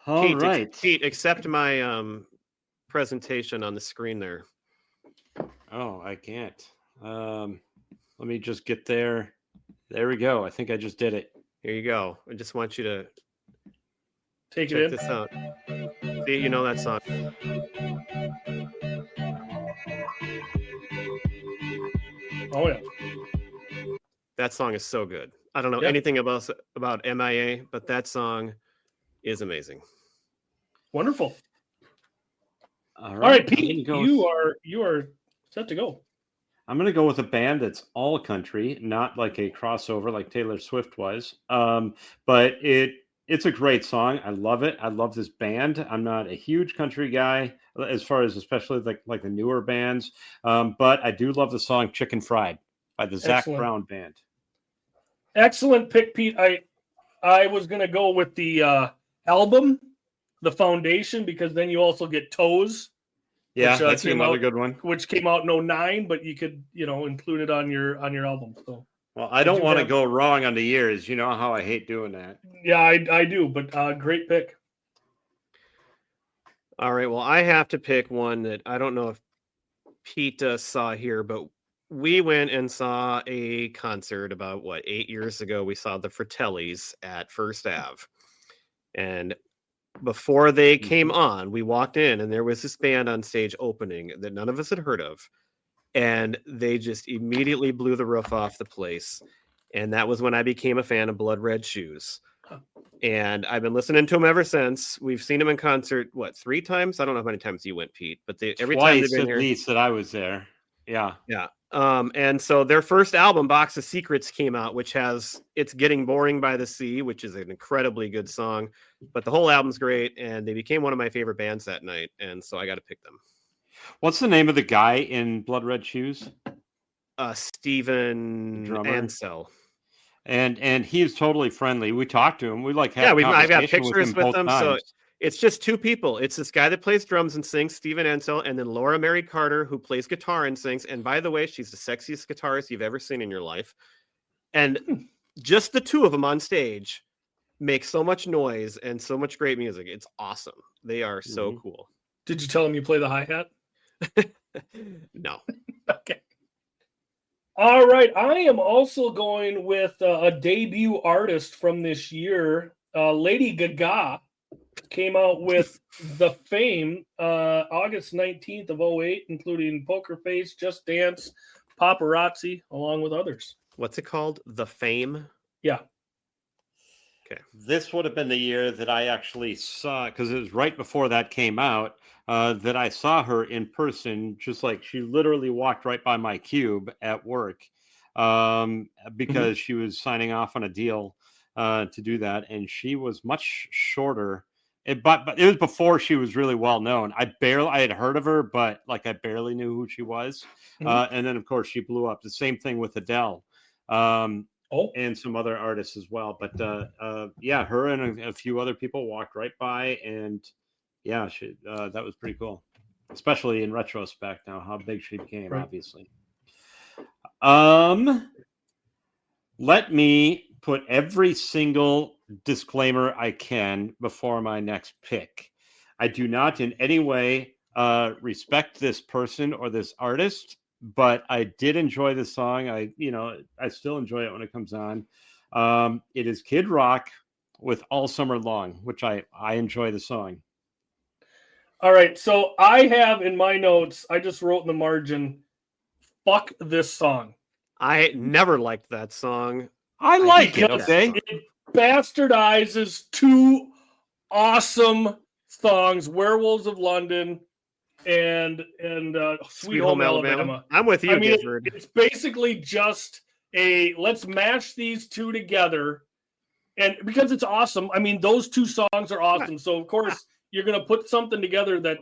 All right, Pete, accept my presentation on the screen there. Oh, I can't. Let me just get there. There we go. I think I just did it. Here you go. I just want you to check this out. See, you know that song. Oh yeah, that song is so good. I don't know anything about MIA, but that song is amazing. Wonderful. All right, Pete, you are set to go. I'm going to go with a band that's all country, not like a crossover like Taylor Swift was. But it's a great song. I love it. I love this band. I'm not a huge country guy as far as especially like the newer bands. But I do love the song "Chicken Fried" by the Zac Brown Band. Excellent pick, Pete. I was going to go with the album, The Foundation, because then you also get Toes. Yeah, that's another good one. Which came out in 2009, but you could, include it on your album. So, well, I don't want to go wrong on the years. You know how I hate doing that. Yeah, I do, but great pick. All right, well, I have to pick one that I don't know if Pete saw here, but we went and saw a concert about 8 years ago. We saw the Fratellis at First Ave, and before they came on, we walked in and there was this band on stage opening that none of us had heard of. And they just immediately blew the roof off the place. And that was when I became a fan of Blood Red Shoes. And I've been listening to them ever since. We've seen them in concert, 3 times? I don't know how many times you went, Pete, but every time they've been at here, least that I was there. Yeah. Yeah. And so their first album, Box of Secrets, came out, which has It's Getting Boring by the Sea, which is an incredibly good song. But the whole album's great, and they became one of my favorite bands that night. And so I got to pick them. What's the name of the guy in Blood Red Shoes? Steven Ansell. And he is totally friendly. We talked to him. I've got pictures with them. So it's just 2 people. It's this guy that plays drums and sings, Steven Ansell, and then Laura Mary Carter, who plays guitar and sings. And by the way, she's the sexiest guitarist you've ever seen in your life. And just the two of them on stage make so much noise and so much great music. It's awesome. They are so cool. Did you tell him you play the hi-hat? No. Okay. All right. I am also going with a debut artist from this year. Lady Gaga came out with The Fame August 19th of 2008, including Poker Face, Just Dance, Paparazzi, along with others. What's it called? The Fame? Yeah. Okay. This would have been the year that I actually saw, because it was right before that came out, that I saw her in person, just like she literally walked right by my cube at work because she was signing off on a deal to do that. And she was much shorter. But it was before she was really well known. I had heard of her, but like I barely knew who she was. And then, of course, she blew up. The same thing with Adele. And some other artists as well. But yeah, her and a few other people walked right by, and yeah, that was pretty cool, especially in retrospect now how big she became, right. Obviously. Let me put every single disclaimer I can before my next pick. I do not in any way respect this person or this artist, but I did enjoy the song. I still enjoy it when it comes on. It is Kid Rock with All Summer Long, which I enjoy the song. All right. So I have in my notes, I just wrote in the margin, fuck this song. I never liked that song. I like it. Okay. It bastardizes two awesome songs, Werewolves of London and Sweet Home Alabama. I'm with you, I mean, it's basically just let's mash these two together, and because it's awesome. I mean, those two songs are awesome. So of course you're gonna put something together that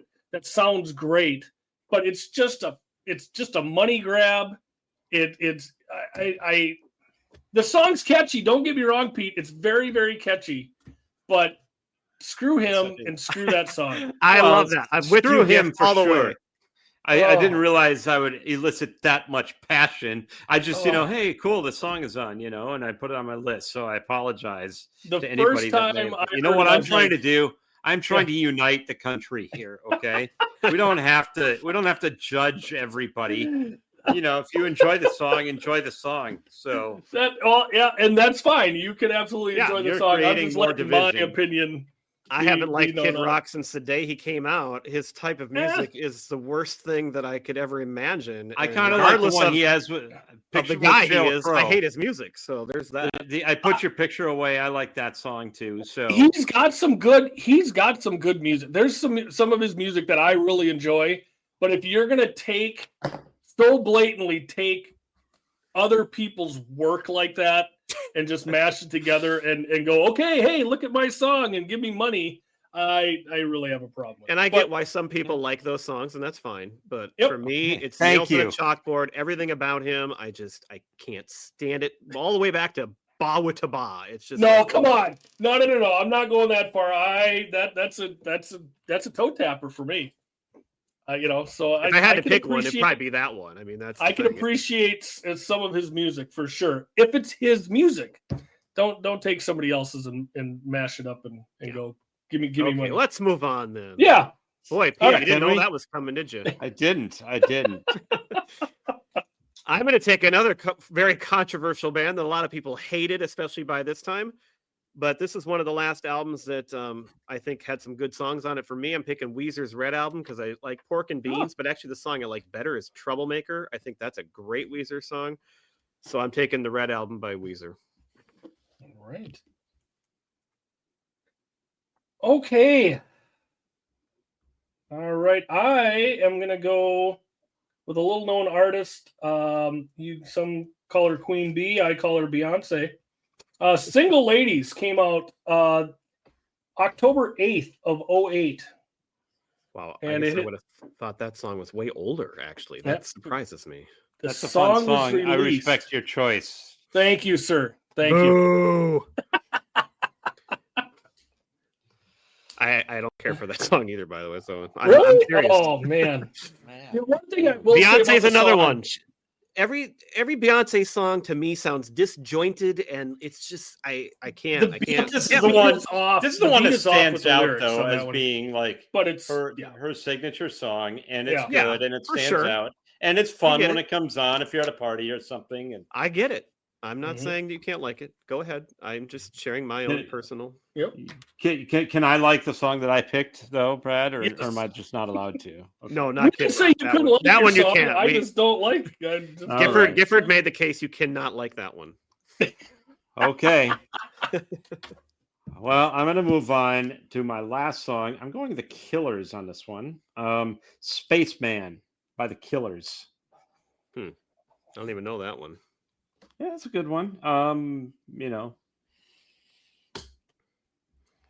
sounds great, but it's just a money grab. The song's catchy. Don't get me wrong, Pete. It's very, very catchy, but screw him and screw that song. I love that. I'm with you him all the way. I didn't realize I would elicit that much passion. I just, hey, cool, the song is on, and I put it on my list. So I apologize to anybody. What I'm trying to do? I'm trying to unite the country here. Okay, we don't have to judge everybody. If you enjoy the song. So and that's fine. You can absolutely enjoy the song. I'm just letting my opinion. I haven't liked Kid Rock since the day he came out. His type of music is the worst thing that I could ever imagine. I kind of like the one he has with the guy he is. I hate his music, so there's that. I put your picture away. I like that song too. So he's got some good music. There's some of his music that I really enjoy. But if you're gonna so blatantly take other people's work like that and just mash it together and go, okay, hey, look at my song and give me money, I really have a problem with it. And I get why some people like those songs, and that's fine. But for me, it's nails on a chalkboard. Everything about him, I can't stand it. All the way back to Ba Wata Ba. It's just come on. No. I'm not going that far. That's a toe tapper for me. So if I had to pick one, it'd probably be that one. I mean, I can appreciate some of his music for sure. If it's his music, don't take somebody else's and mash it up and go give me money. Let's move on then. Yeah. Boy, Pete, you didn't know that was coming, did you? I didn't. I'm going to take another very controversial band that a lot of people hated, especially by this time. But this is one of the last albums that I think had some good songs on it for me. I'm picking Weezer's Red Album because I like Pork and Beans, but actually the song I like better is Troublemaker. I think that's a great Weezer song. So I'm taking the Red Album by Weezer. All right. Okay. All right. I am going to go with a little known artist. Some call her Queen Bee. I call her Beyonce. Single Ladies came out October 8th of 2008. Wow, I would have thought that song was way older, actually. That surprises me. That's a fun song. I respect your choice. Thank you, sir. Thank you. I don't care for that song either, by the way. So really? I'm curious. Oh, man. One thing I will Beyonce's another one. every Beyonce song to me sounds disjointed, and it's just I can't. This is the one that stands out though as being like, but it's her signature song, and it's good, and it stands out, and it's fun when it comes on if you're at a party or something. And I get it. I'm not saying that you can't like it. Go ahead. I'm just sharing my own personal. Yep. Can I like the song that I picked though, Brad, or am I just not allowed to? Okay. No, not you say you couldn't like that one. You song. can't. I just don't like. Gifford made the case. You cannot like that one. Okay. Well, I'm going to move on to my last song. I'm going The Killers on this one. Spaceman by The Killers. I don't even know that one. Yeah, it's a good one.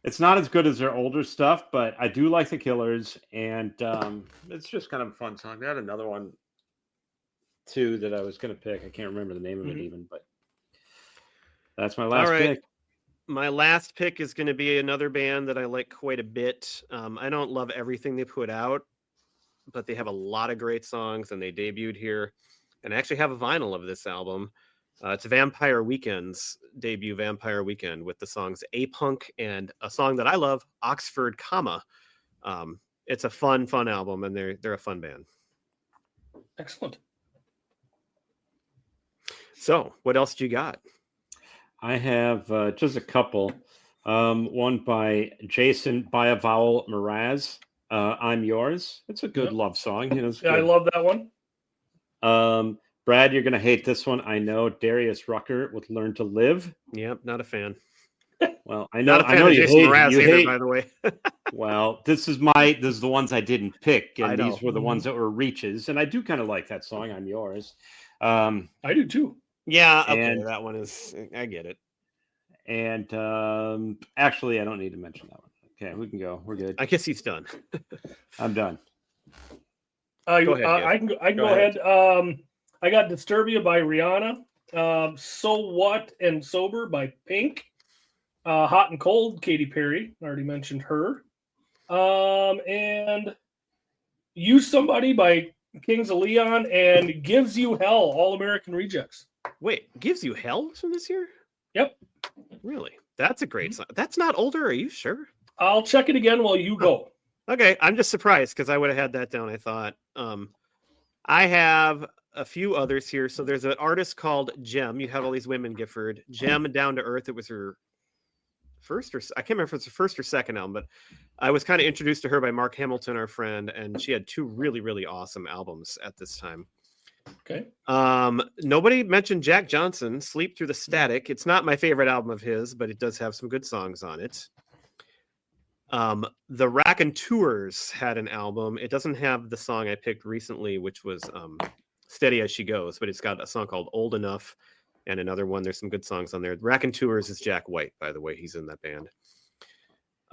It's not as good as their older stuff, but I do like The Killers, and it's just kind of a fun song. They had another one too that I was going to pick. I can't remember the name of it even, but that's my last pick. My last pick is going to be another band that I like quite a bit. I don't love everything they put out, but they have a lot of great songs, and they debuted here. And I actually have a vinyl of this album. It's Vampire Weekend's debut, Vampire Weekend, with the songs A-Punk and a song that I love, Oxford Comma. It's a fun album, and they're a fun band. Excellent. So, what else do you got? I have just a couple. One by Jason by a Vowel Mraz. I'm Yours. It's a good love song. I love that one. Brad, you're going to hate this one. I know. Darius Rucker with Learn to Live. Yep, not a fan. Well, I know you hate, either, by the way. Well, this is the ones I didn't pick, and these were the ones that were reaches, and I do kind of like that song, I'm Yours. I do too. Yeah, okay, that one is, I get it. And actually, I don't need to mention that one. Okay, we can go. We're good. I guess he's done. I'm done. Go ahead, I can go ahead. I got Disturbia by Rihanna. So What and Sober by Pink. Hot and Cold, Katy Perry. I already mentioned her. And Use Somebody by Kings of Leon, and Gives You Hell, All American Rejects. Wait, Gives You Hell from this year? Yep. Really? That's a great song. That's not older, are you sure? I'll check it again while you go. Okay, I'm just surprised because I would have had that down, I thought. I have a few others here. So there's an artist called Jem. You have all these women, Gifford. Jem, Down to Earth. It was her first, or I can't remember if it's her first or second album, but I was kind of introduced to her by Mark Hamilton, our friend, and she had two really, really awesome albums at this time. Okay. Nobody mentioned Jack Johnson, Sleep Through the Static. It's not my favorite album of his, but it does have some good songs on it. The Raconteurs had an album. It doesn't have the song I picked recently, which was Steady As She Goes, but it's got a song called Old Enough and another one. There's some good songs on there. Raconteurs is Jack White, by the way. He's in that band.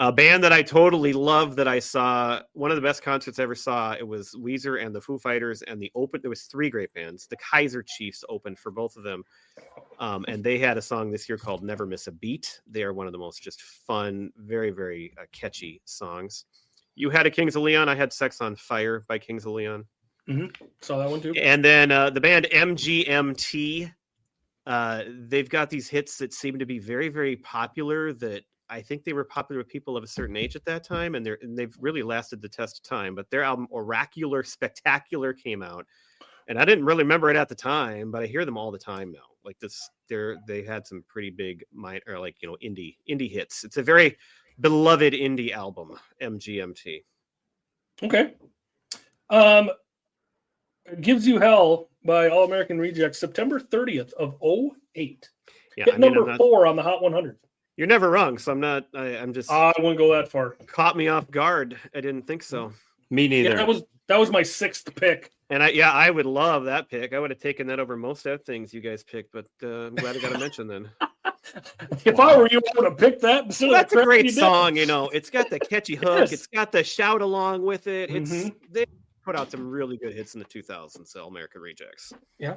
A band that I totally love that I saw, one of the best concerts I ever saw, it was Weezer and the Foo Fighters, and there was three great bands. The Kaiser Chiefs opened for both of them, and they had a song this year called Never Miss a Beat. They are one of the most just fun, very, very catchy songs. You had a Kings of Leon. I had Sex on Fire by Kings of Leon. Mm-hmm. Saw that one too. And then the band MGMT, they've got these hits that seem to be very, very popular that I think they were popular with people of a certain age at that time, and they've really lasted the test of time. But their album Oracular Spectacular came out, and I didn't really remember it at the time, but I hear them all the time now. Like this, they had some pretty big indie hits. It's a very beloved indie album, MGMT. Okay. Gives You Hell by All American Rejects, September 30th of 2008. Yeah, number 4 on the Hot 100. You're never wrong, so I'm not. I'm just. I wouldn't go that far. Caught me off guard. I didn't think so. Me neither. Yeah, that was my 6th pick. And I would love that pick. I would have taken that over most other things you guys picked, but I'm glad I got to mention then. If I were you, I would have picked that. That's a great song. It's got the catchy hook. Yes. It's got the shout along with it. They put out some really good hits in the 2000s. All American Rejects. Yeah.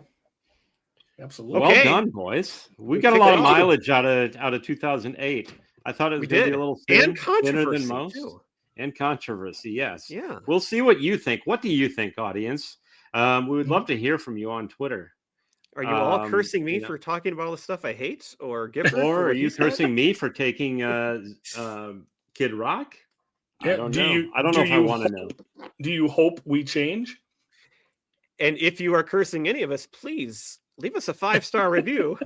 Absolutely. Okay. Well done, boys. We got a lot of mileage out of 2008. I thought it was going to be a little thinner than most. Too. And controversy, yes. Yeah. We'll see what you think. What do you think, audience? We would love to hear from you on Twitter. Are you all cursing me for talking about all the stuff I hate, or Gifford? Or are you cursing me for taking Kid Rock? Yeah, I don't know. I don't know if I want to know. Do you hope we change? And if you are cursing any of us, please leave us a 5-star review,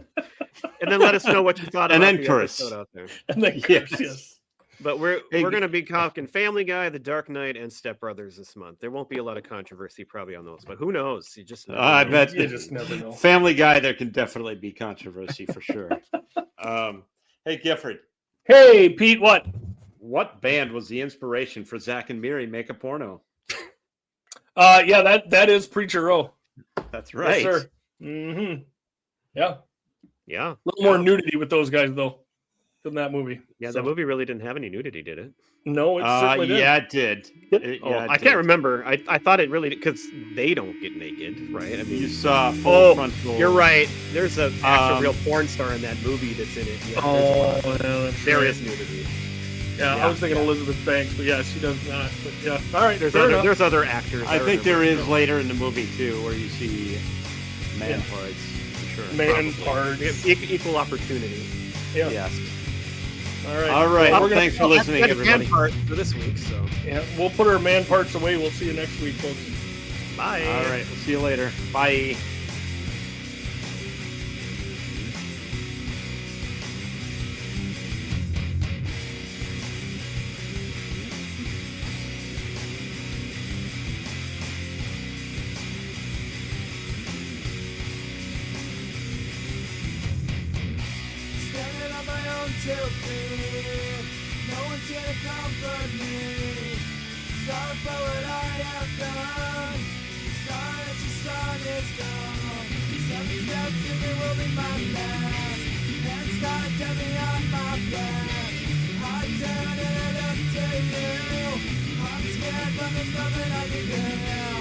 and then let us know what you thought about the episode out there. And then curse, yes. But we're going to be talking Family Guy, The Dark Knight, and Step Brothers this month. There won't be a lot of controversy probably on those, but who knows? You just never know. I bet you just never know. Family Guy, there can definitely be controversy for sure. Hey, Gifford. Hey, Pete. What band was the inspiration for Zach and Miri Make a Porno? Yeah, that is Preacher Row. That's right. Yes, sir. Mm-hmm. Yeah. Yeah. A little more nudity with those guys, though, than that movie. Yeah, that movie really didn't have any nudity, did it? No, it certainly did. Yeah, it did. I can't remember. I thought it really did, because they don't get naked, right? I mean, you saw full frontal. You're right. There's an actual real porn star in that movie that's in it. Yeah, there is nudity. Yeah, I was thinking Elizabeth Banks, but yeah, she does not. But yeah, all right. There's other actors. I think there is later in the movie too, where you see man parts for sure. Man parts, equal opportunity. Yeah. Yes. All right. Well, thanks for listening, everybody. Man part for this week, so yeah, we'll put our man parts away. We'll see you next week, folks. Bye. All right. We'll see you later. Bye. No one's here to comfort me. Sorry for what I have done. Sorry that your son is gone. 7 steps and it will be my last. And start to me on my back. I turn and I look to you. I'm scared but there's nothing I can do.